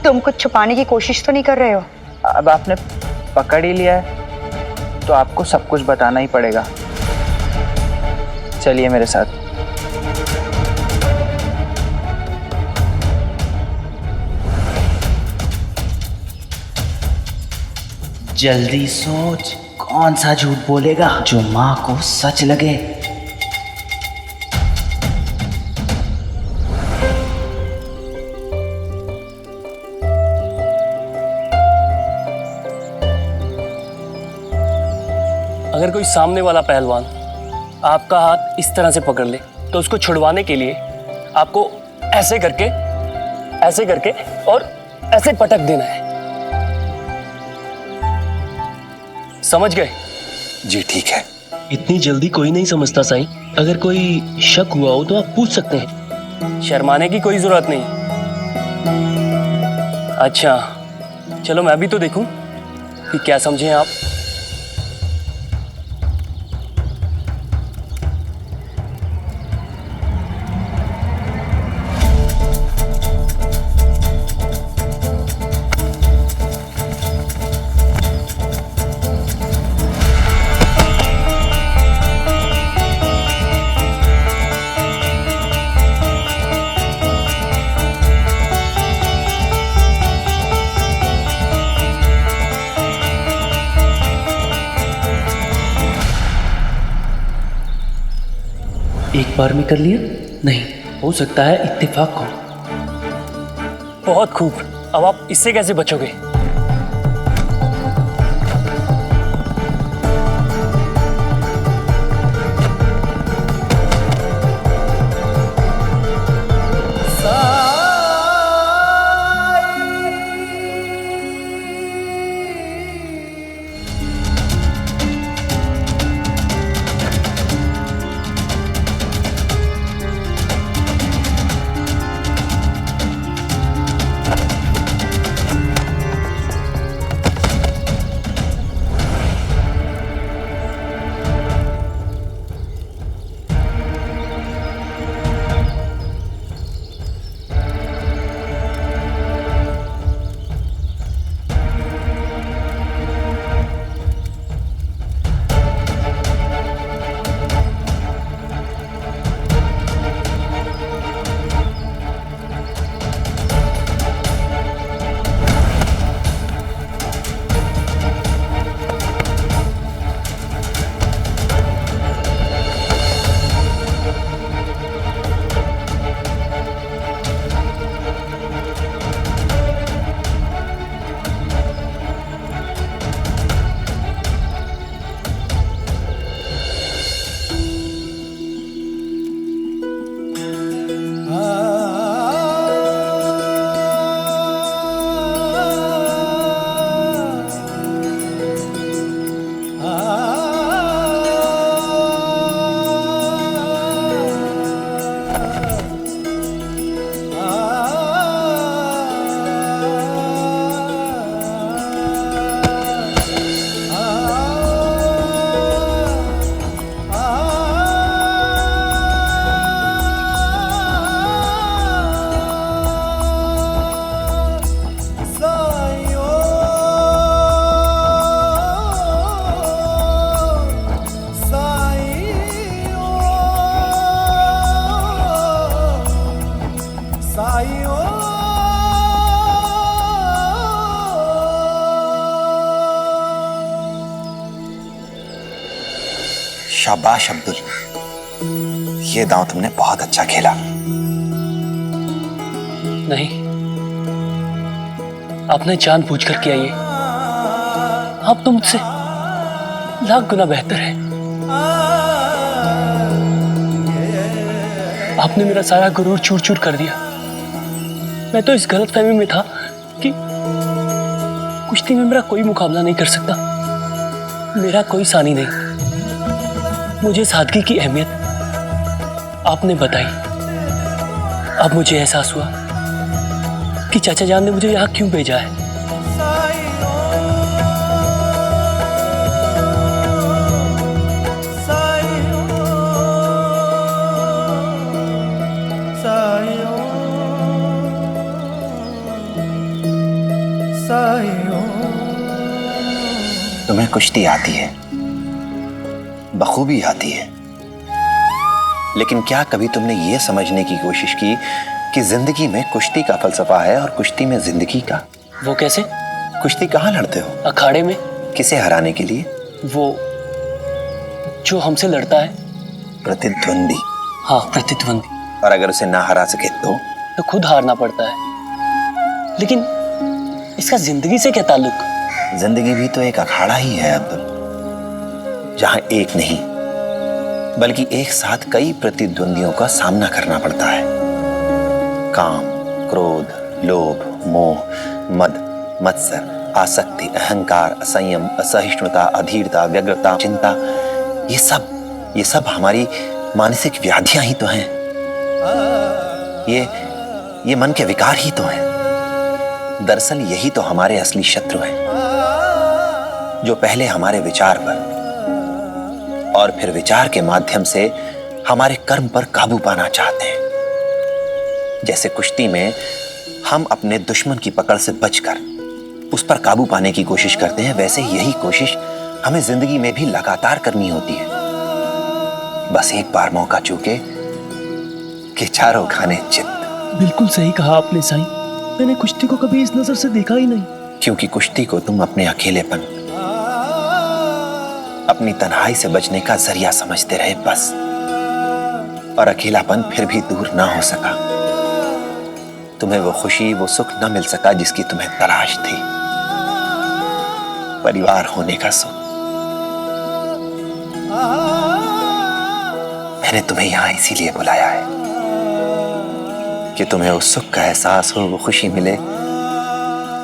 तुम कुछ छुपाने की कोशिश तो नहीं कर रहे हो? अब आपने पकड़ ही लिया है तो आपको सब कुछ बताना ही पड़ेगा। चलिए मेरे साथ। जल्दी सोच, कौन सा झूठ बोलेगा जो माँ को सच लगे। अगर कोई सामने वाला पहलवान आपका हाथ इस तरह से पकड़ ले तो उसको छुड़वाने के लिए आपको ऐसे करके और ऐसे पटक देना है। समझ गए? जी ठीक है। इतनी जल्दी कोई नहीं समझता साईं। अगर कोई शक हुआ हो तो आप पूछ सकते हैं, शर्माने की कोई जरूरत नहीं। अच्छा चलो मैं भी तो देखूं कि क्या समझे आप। एक बार में कर लिया? नहीं, हो सकता है इत्तेफाक हो। बहुत खूब। अब आप इससे कैसे बचोगे? शाबाश अब्दुल, ये दांव तुमने बहुत अच्छा खेला। नहीं, आपने जानबूझकर किया ये। आप तो मुझसे लाख गुना बेहतर है। आपने मेरा सारा गुरूर चूर चूर कर दिया। मैं तो इस गलतफहमी में था कि कुश्ती में मेरा कोई मुकाबला नहीं कर सकता, मेरा कोई सानी नहीं। मुझे सादगी की अहमियत आपने बताई। अब मुझे एहसास हुआ कि चाचा जान ने मुझे यहाँ क्यों भेजा है। तुम्हें कुश्ती आती है, बखूबी आती है, लेकिन क्या कभी तुमने ये समझने की कोशिश की कि जिंदगी में कुश्ती का फलसफा है और कुश्ती में जिंदगी का? वो कैसे? कुश्ती कहाँ लड़ते हो? अखाड़े में। किसे हराने के लिए? वो जो हमसे लड़ता है। प्रतिद्वंदी। हाँ, प्रतिद्वंदी। और अगर उसे ना हरा सके तो खुद हारना पड़ता है। लेकिन इसका जिंदगी से क्या ताल्लुक? जिंदगी भी तो एक अखाड़ा ही है अब्दुल, जहां एक नहीं बल्कि एक साथ कई प्रतिद्वंदियों का सामना करना पड़ता है। काम, क्रोध, लोभ, मोह, मद, मत्सर, आसक्ति, अहंकार, असंयम, असहिष्णुता, अधीरता, व्यग्रता, चिंता, ये सब हमारी मानसिक व्याधियां ही तो हैं। ये मन के विकार ही तो हैं। दरअसल यही तो हमारे असली शत्रु हैं, जो पहले हमारे विचार पर और फिर विचार के माध्यम से हमारे कर्म पर काबू पाना चाहते हैं। जैसे कुश्ती में हम अपने दुश्मन की पकड़ से बचकर उस पर काबू पाने की कोशिश करते हैं, वैसे यही कोशिश हमें जिंदगी में भी लगातार करनी होती है। बस एक बार मौका चूके कि चारों खाने चित। बिल्कुल सही कहा आपने साईं, मैंने कुश्ती को कभी इस नजर से देखा ही नहीं। क्योंकि कुश्ती को तुम अपने अकेलेपन, अपनी तन्हाई से बचने का जरिया समझते रहे बस, और अकेलापन फिर भी दूर ना हो सका। तुम्हें वो खुशी, वो सुख न मिल सका जिसकी तुम्हें तलाश थी, परिवार होने का सुख। मैंने तुम्हें यहां इसीलिए बुलाया है कि तुम्हें उस सुख का एहसास हो, वो खुशी मिले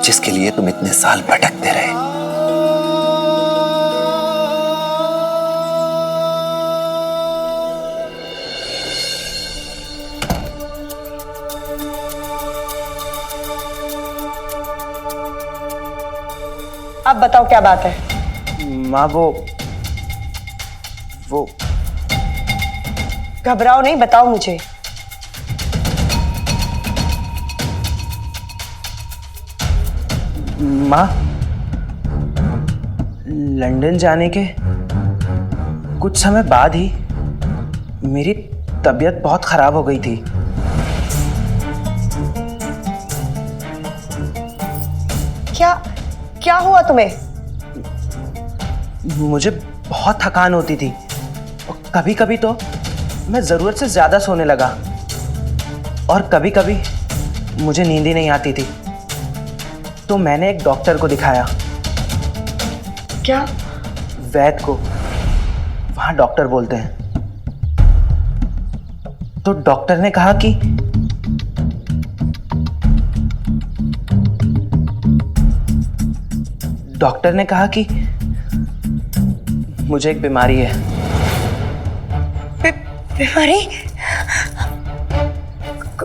जिसके लिए तुम इतने साल भटकते रहे। अब बताओ क्या बात है? माँ वो घबराओ नहीं, बताओ मुझे। माँ, लंदन जाने के कुछ समय बाद ही मेरी तबीयत बहुत खराब हो गई थी। क्या हुआ तुम्हें? मुझे बहुत थकान होती थी और कभी कभी तो मैं जरूरत से ज्यादा सोने लगा, और कभी कभी मुझे नींद ही नहीं आती थी। तो मैंने एक डॉक्टर को दिखाया। क्या? वैद्य को, वहां डॉक्टर बोलते हैं। तो डॉक्टर ने कहा कि मुझे एक बीमारी है। बीमारी?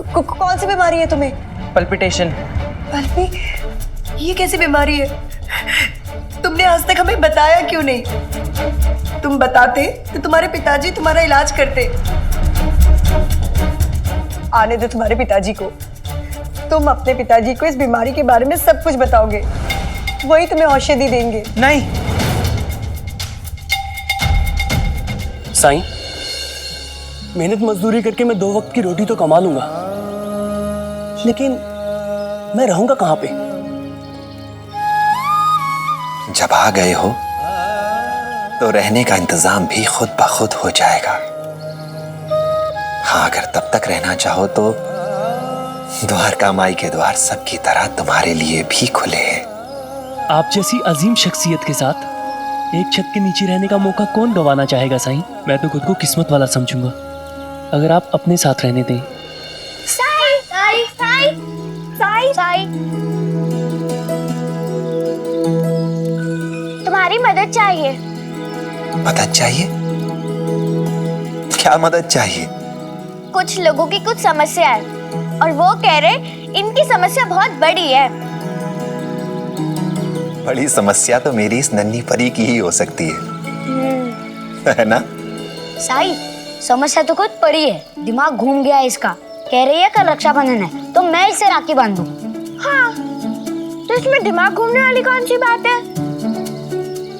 कौन सी बीमारी है तुम्हें? पल्पिटेशन। ये कैसी बीमारी है? तुमने आज तक हमें बताया क्यों नहीं? तुम बताते तो तुम्हारे पिताजी तुम्हारा इलाज करते। आने दो तुम्हारे पिताजी को। तुम अपने पिताजी को इस बीमारी के बारे में सब कुछ बताओगे, वही तुम्हें औषधि देंगे। नहीं साईं, मेहनत मजदूरी करके मैं 2 वक्त की रोटी तो कमा लूंगा, लेकिन मैं रहूंगा कहां पे? जब आ गए हो तो रहने का इंतजाम भी खुद ब खुद हो जाएगा। हाँ, अगर तब तक रहना चाहो तो द्वारका माई के द्वार सबकी तरह तुम्हारे लिए भी खुले हैं। आप जैसी अजीम शख्सियत के साथ एक छत के नीचे रहने का मौका कौन गंवाना चाहेगा साईं? मैं तो खुद को किस्मत वाला समझूंगा अगर आप अपने साथ रहने दें। साईं, साईं, साईं, साईं, साईं, तुम्हारी मदद चाहिए। मदद चाहिए? क्या मदद चाहिए? कुछ लोगों की कुछ समस्या है और वो कह रहे इनकी समस्या बहुत बड़ी है। बड़ी समस्या तो मेरी इस नन्ही परी की ही हो सकती है ना? साई, समस्या तो खुद पड़ी है, दिमाग घूम गया है इसका। कह रही है कल रक्षाबंधन है तो मैं इसे राखी बांधूं। हाँ, तो इसमें दिमाग घूमने वाली कौन सी बात है?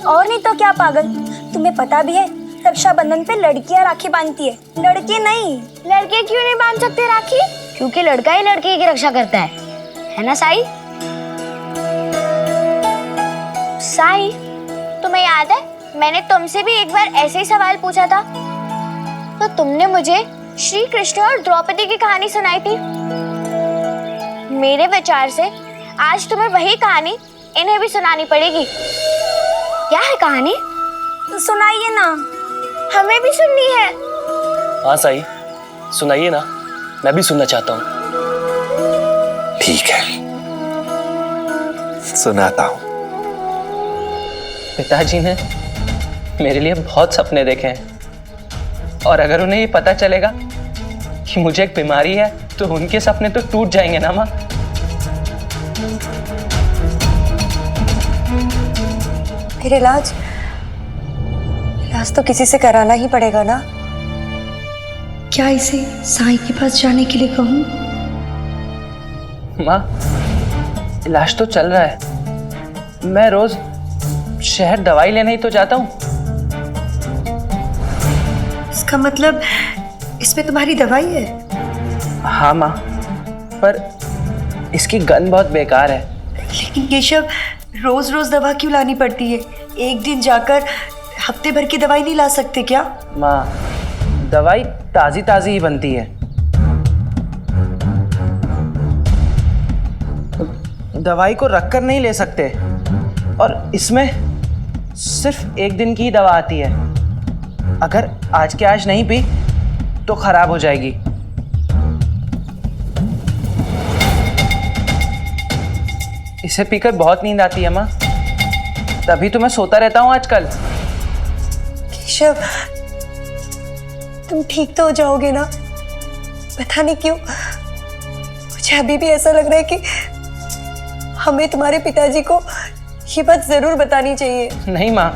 और नहीं तो क्या पागल, तुम्हें पता भी है रक्षाबंधन पे लड़कियां राखी बांधती है, लड़के नहीं। लड़के क्यों नहीं बांध सकते राखी? क्योंकि लड़का ही लड़की की रक्षा करता है ना साई? साई, तुम्हें याद है मैंने तुमसे भी एक बार ऐसे ही सवाल पूछा था, तो तुमने मुझे श्री कृष्ण और द्रौपदी की कहानी सुनाई थी। मेरे विचार से आज तुम्हें वही कहानी इन्हें भी सुनानी पड़ेगी। क्या है कहानी? तो सुनाइए ना, हमें भी सुननी है। हाँ साई, सुनाइए ना, मैं भी सुनना चाहता हूँ। ठीक है, सुनाता हूँ। पिताजी ने मेरे लिए बहुत सपने देखे हैं, और अगर उन्हें ये पता चलेगा कि मुझे एक बीमारी है तो उनके सपने तो टूट जाएंगे ना माँ। फिर इलाज तो किसी से कराना ही पड़ेगा ना। क्या इसे साईं के पास जाने के लिए कहूँ? माँ, इलाज तो चल रहा है, मैं रोज शहर दवाई लेने ही तो जाता हूँ। इसका मतलब इसमें तुम्हारी दवाई है? हाँ माँ, पर इसकी गंध बहुत बेकार है। लेकिन केशव, रोज रोज दवा क्यों लानी पड़ती है? एक दिन जाकर हफ्ते भर की दवाई नहीं ला सकते क्या? माँ, दवाई ताजी ताजी ही बनती है। दवाई को रखकर नहीं ले सकते, और इसमें सिर्फ एक दिन की ही दवा आती है। अगर आज के आज नहीं पी तो खराब हो जाएगी। इसे पीकर बहुत नींद आती है माँ, तभी तो मैं सोता रहता हूँ आजकल। केशव, तुम ठीक तो हो जाओगे ना? पता नहीं क्यों मुझे अभी भी ऐसा लग रहा है कि हमें तुम्हारे पिताजी को ये बात जरूर बतानी चाहिए। नहीं माँ,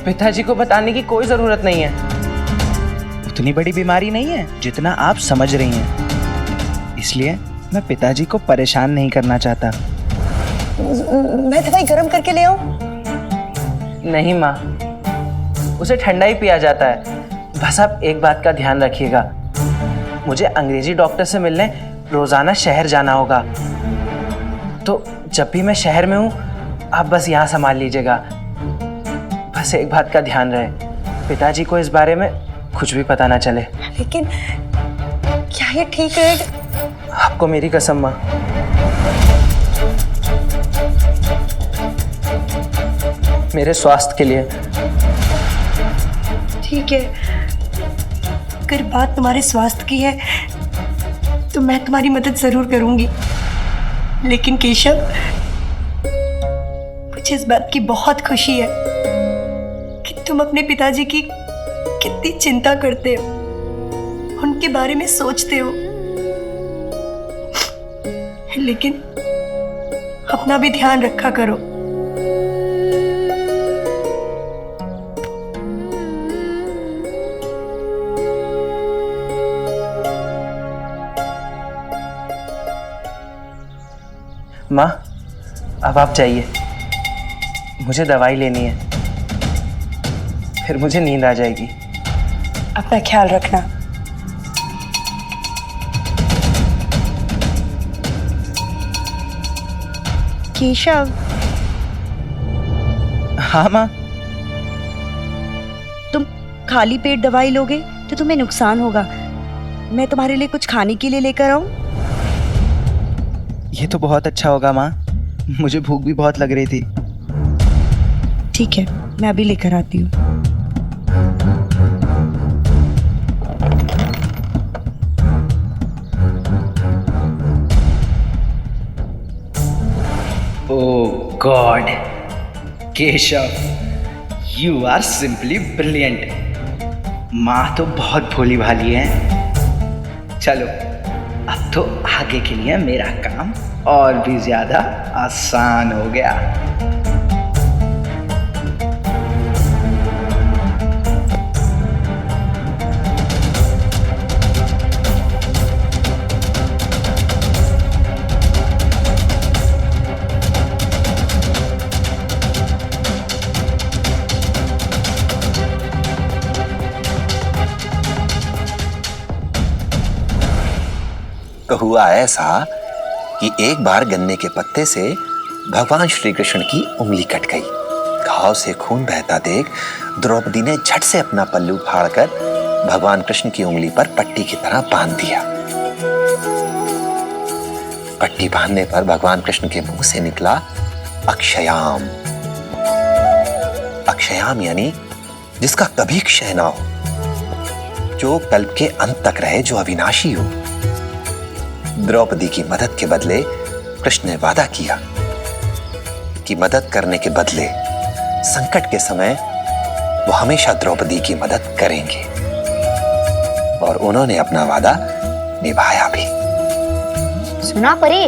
पिताजी को बताने की कोई जरूरत नहीं है। उतनी बड़ी बीमारी नहीं है जितना आप समझ रही हैं, इसलिए मैं पिताजी को परेशान नहीं करना चाहता। मैं दवाई गर्म करके ले आऊं? नहीं माँ, उसे ठंडा ही पिया जाता है। बस आप एक बात का ध्यान रखिएगा, मुझे अंग्रेजी डॉक्टर से मिलने रोजाना शहर जाना होगा, तो जब भी मैं शहर में हूँ आप बस यहाँ संभाल लीजिएगा। बस एक बात का ध्यान रहे, पिताजी को इस बारे में कुछ भी पता ना चले। लेकिन क्या ये ठीक रहेगा? आपको मेरी कसम माँ। मेरे स्वास्थ्य के लिए। ठीक है, अगर बात तुम्हारे स्वास्थ्य की है तो मैं तुम्हारी मदद जरूर करूंगी। लेकिन केशव, मुझे इस बात की बहुत खुशी है कि तुम अपने पिताजी की कितनी चिंता करते हो, उनके बारे में सोचते हो। लेकिन अपना भी ध्यान रखा करो। माँ, अब आप जाइए, मुझे दवाई लेनी है, फिर मुझे नींद आ जाएगी। अपना ख्याल रखना। केशव। हाँ माँ। तुम खाली पेट दवाई लोगे तो तुम्हें नुकसान होगा। मैं तुम्हारे लिए कुछ खाने के लिए लेकर आऊं? ये तो बहुत अच्छा होगा माँ, मुझे भूख भी बहुत लग रही थी। ठीक है, मैं अभी लेकर आती हूँ। Oh God, Keshav, you are simply brilliant. माँ तो बहुत भोली भाली है। चलो, अब तो आगे के लिए मेरा काम और भी ज्यादा आसान हो गया। तो हुआ ऐसा कि एक बार गन्ने के पत्ते से भगवान श्री कृष्ण की उंगली कट गई। घाव से खून बहता देख द्रौपदी ने झट से अपना पल्लू फाड़कर भगवान कृष्ण की उंगली पर पट्टी की तरह बांध दिया। पट्टी बांधने पर भगवान कृष्ण के मुंह से निकला अक्षयाम। अक्षयाम यानी जिसका कभी क्षय ना हो, जो कल्प के अंत तक रहे, जो अविनाशी हो। द्रौपदी की मदद के बदले कृष्ण ने वादा किया कि मदद करने के बदले संकट के समय वो हमेशा द्रौपदी की मदद करेंगे, और उन्होंने अपना वादा निभाया भी। सुना परी,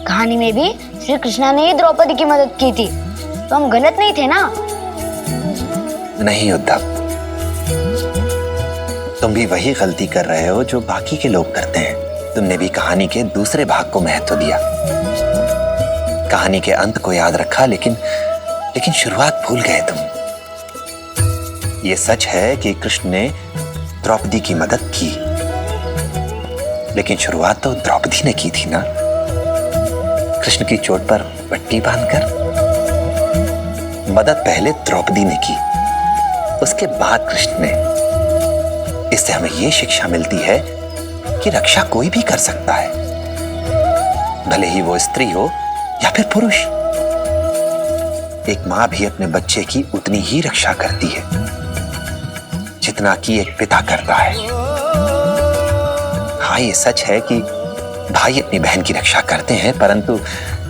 कहानी में भी श्री कृष्णा ने ही द्रौपदी की मदद की थी, तो हम गलत नहीं थे ना? नहीं उद्धव, तुम भी वही गलती कर रहे हो जो बाकी के लोग करते हैं। तुमने भी कहानी के दूसरे भाग को महत्व दिया, कहानी के अंत को याद रखा, लेकिन शुरुआत भूल गए तुम। ये सच है कि कृष्ण ने द्रौपदी की मदद की, लेकिन शुरुआत तो द्रौपदी ने की थी ना, कृष्ण की चोट पर पट्टी बांधकर। मदद पहले द्रौपदी ने की, उसके बाद कृष्ण ने। इससे हमें यह शिक्षा मिलती है कि रक्षा कोई भी कर सकता है, भले ही वो स्त्री हो या फिर पुरुष। एक मां भी अपने बच्चे की उतनी ही रक्षा करती है जितना कि एक पिता करता है। हाँ, ये सच है कि भाई अपनी बहन की रक्षा करते हैं, परंतु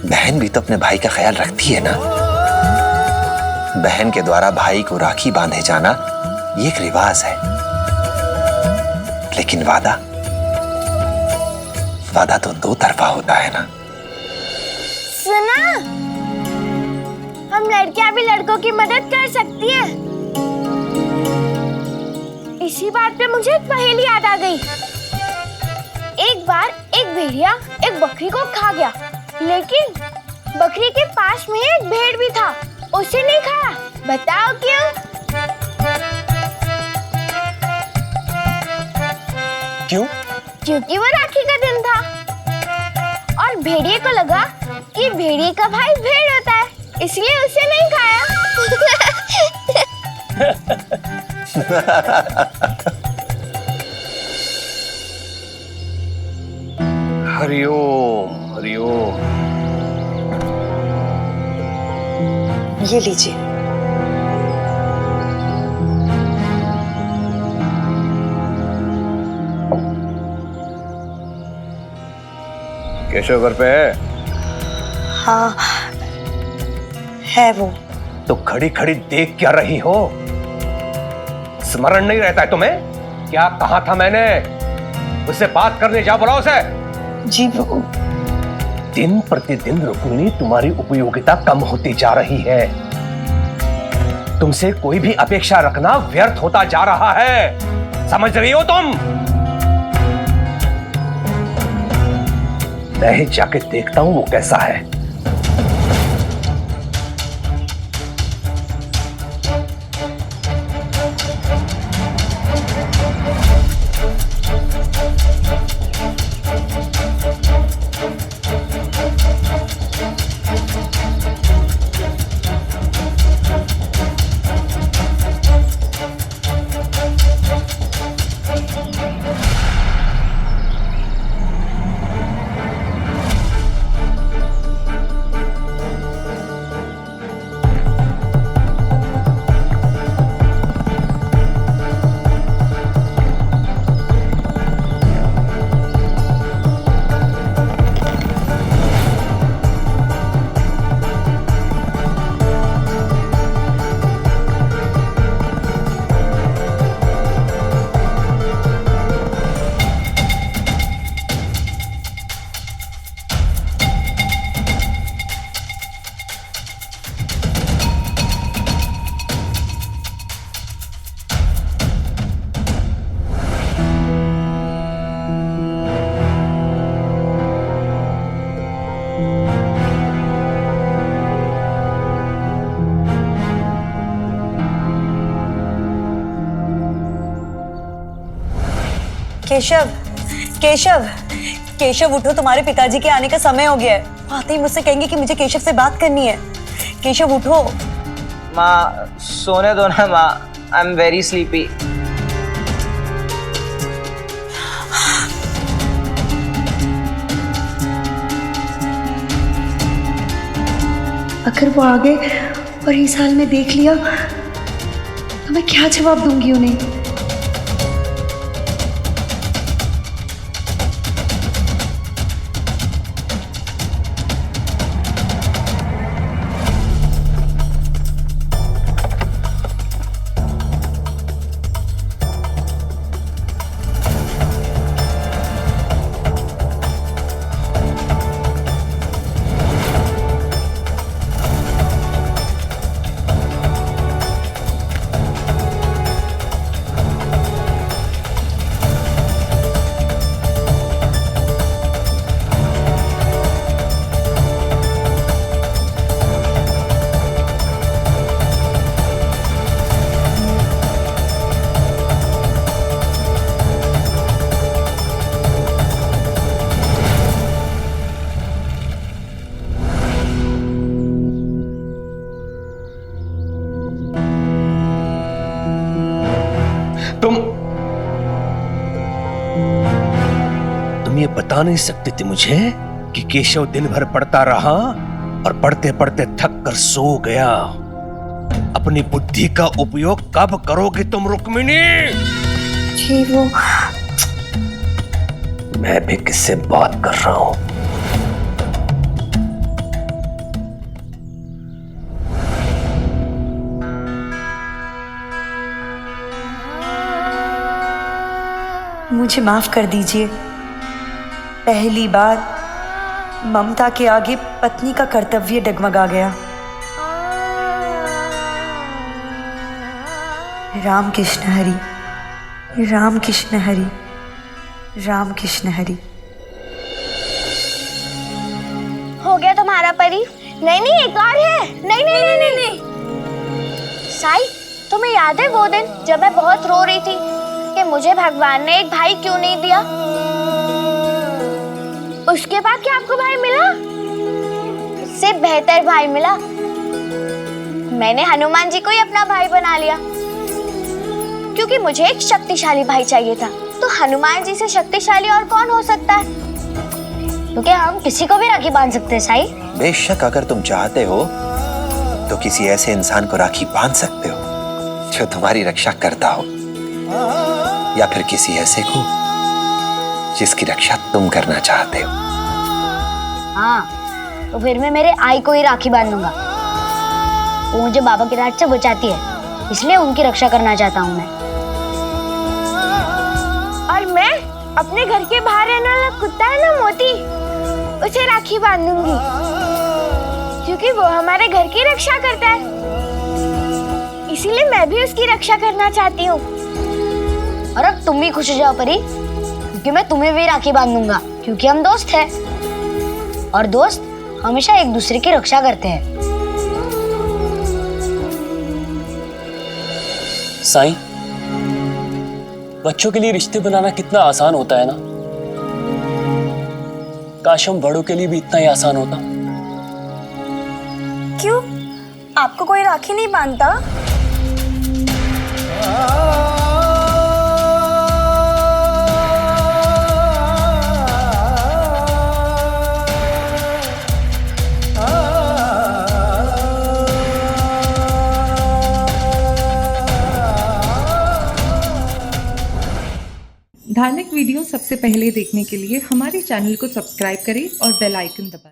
बहन भी तो अपने भाई का ख्याल रखती है ना। बहन के द्वारा भाई को राखी बांधे जाना ये एक रिवाज है, लेकिन वादा तो दो तरफा होता है ना। सुना, हम लड़कियां भी लड़कों की मदद कर सकती हैं। इसी बात पे मुझे एक पहेली याद आ गई। एक बार एक भेड़िया एक बकरी को खा गया, लेकिन बकरी के पास में एक भेड़ भी था, उसे नहीं खाया। बताओ क्यों? क्यों? क्योंकि वो राखी का दिन था और भेड़िए को लगा कि भेड़िए का भाई भेड़ होता है, इसलिए उसे नहीं खाया। हरिओम हरिओम। ये लीजिए। केशव घर पे है? हाँ, है वो। तो खड़ी खड़ी देख क्या रही हो? स्मरण नहीं रहता है तुम्हें? क्या कहा था मैंने? उससे बात करने जा, बुलाओ उसे। जी वो। दिन प्रतिदिन रुक्मिणी तुम्हारी उपयोगिता कम होती जा रही है। तुमसे कोई भी अपेक्षा रखना व्यर्थ होता जा रहा है, समझ रही हो तुम? मैं ही जाके देखता हूं वो कैसा है। केशव, केशव, केशव उठो, तुम्हारे पिताजी के आने का समय हो गया है। वो आते ही मुझसे कहेंगे कि मुझे केशव से बात करनी है। केशव उठो। माँ सोने दो ना माँ, आई एम वेरी स्लीपी। अगर वो आ गए और इस हाल में देख लिया तो मैं क्या जवाब दूंगी उन्हें? तुम ये बता नहीं सकते थे मुझे कि केशव दिन भर पढ़ता रहा और पढ़ते पढ़ते थक कर सो गया। अपनी बुद्धि का उपयोग कब करोगे तुम रुक्मिणी? जी वो मैं भी किससे बात कर रहा हूं? मुझे माफ कर दीजिए। पहली बार ममता के आगे पत्नी का कर्तव्य डगमगा गया। राम कृष्ण हरि, राम कृष्ण हरि, राम कृष्ण हरि। हो गया तुम्हारा परी? नहीं नहीं, एक और है। नहीं नहीं नहीं नहीं, नहीं। साई, तुम्हें याद है वो दिन जब मैं बहुत रो रही थी कि मुझे भगवान ने एक भाई क्यों नहीं दिया? उसके बाद क्या आपको भाई मिला? इससे बेहतर भाई मिला। मैंने हनुमान जी को ही अपना भाई बना लिया, क्योंकि मुझे एक शक्तिशाली भाई चाहिए था। तो हनुमान जी से शक्तिशाली और कौन हो सकता है? क्योंकि हम किसी को भी राखी बांध सकते हैं साई। बेशक अगर तुम चाहते हो तो किसी ऐसे इंसान को राखी बांध सकते हो जो तुम्हारी रक्षा करता हो, या फिर किसी ऐसे को जिसकी रक्षा तुम करना चाहते हो। हाँ, तो फिर मैं मेरे आई को ही राखी बांधूंगा। वो मुझे बाबा की डांट से बचाती है, इसलिए उनकी रक्षा करना चाहता हूँ मैं। और मैं अपने घर के बाहर रहने वाला कुत्ता है ना मोती, उसे राखी बांधूंगी, क्योंकि वो हमारे घर की रक्षा करता है। इसीलिए मैं भी उसकी रक्षा करना चाहती हूँ। और अब तुम भी खुश हो जाओ परी, क्योंकि मैं तुम्हें भी राखी बांधूंगा, क्योंकि हम दोस्त हैं और दोस्त हमेशा एक दूसरे की रक्षा करते हैं। साईं, बच्चों के लिए रिश्ते बनाना कितना आसान होता है ना। काश हम बड़ों के लिए भी इतना ही आसान होता। क्यों, आपको कोई राखी नहीं बांधता? धार्मिक वीडियो सबसे पहले देखने के लिए हमारे चैनल को सब्सक्राइब करें और बेल आइकन दबाएं।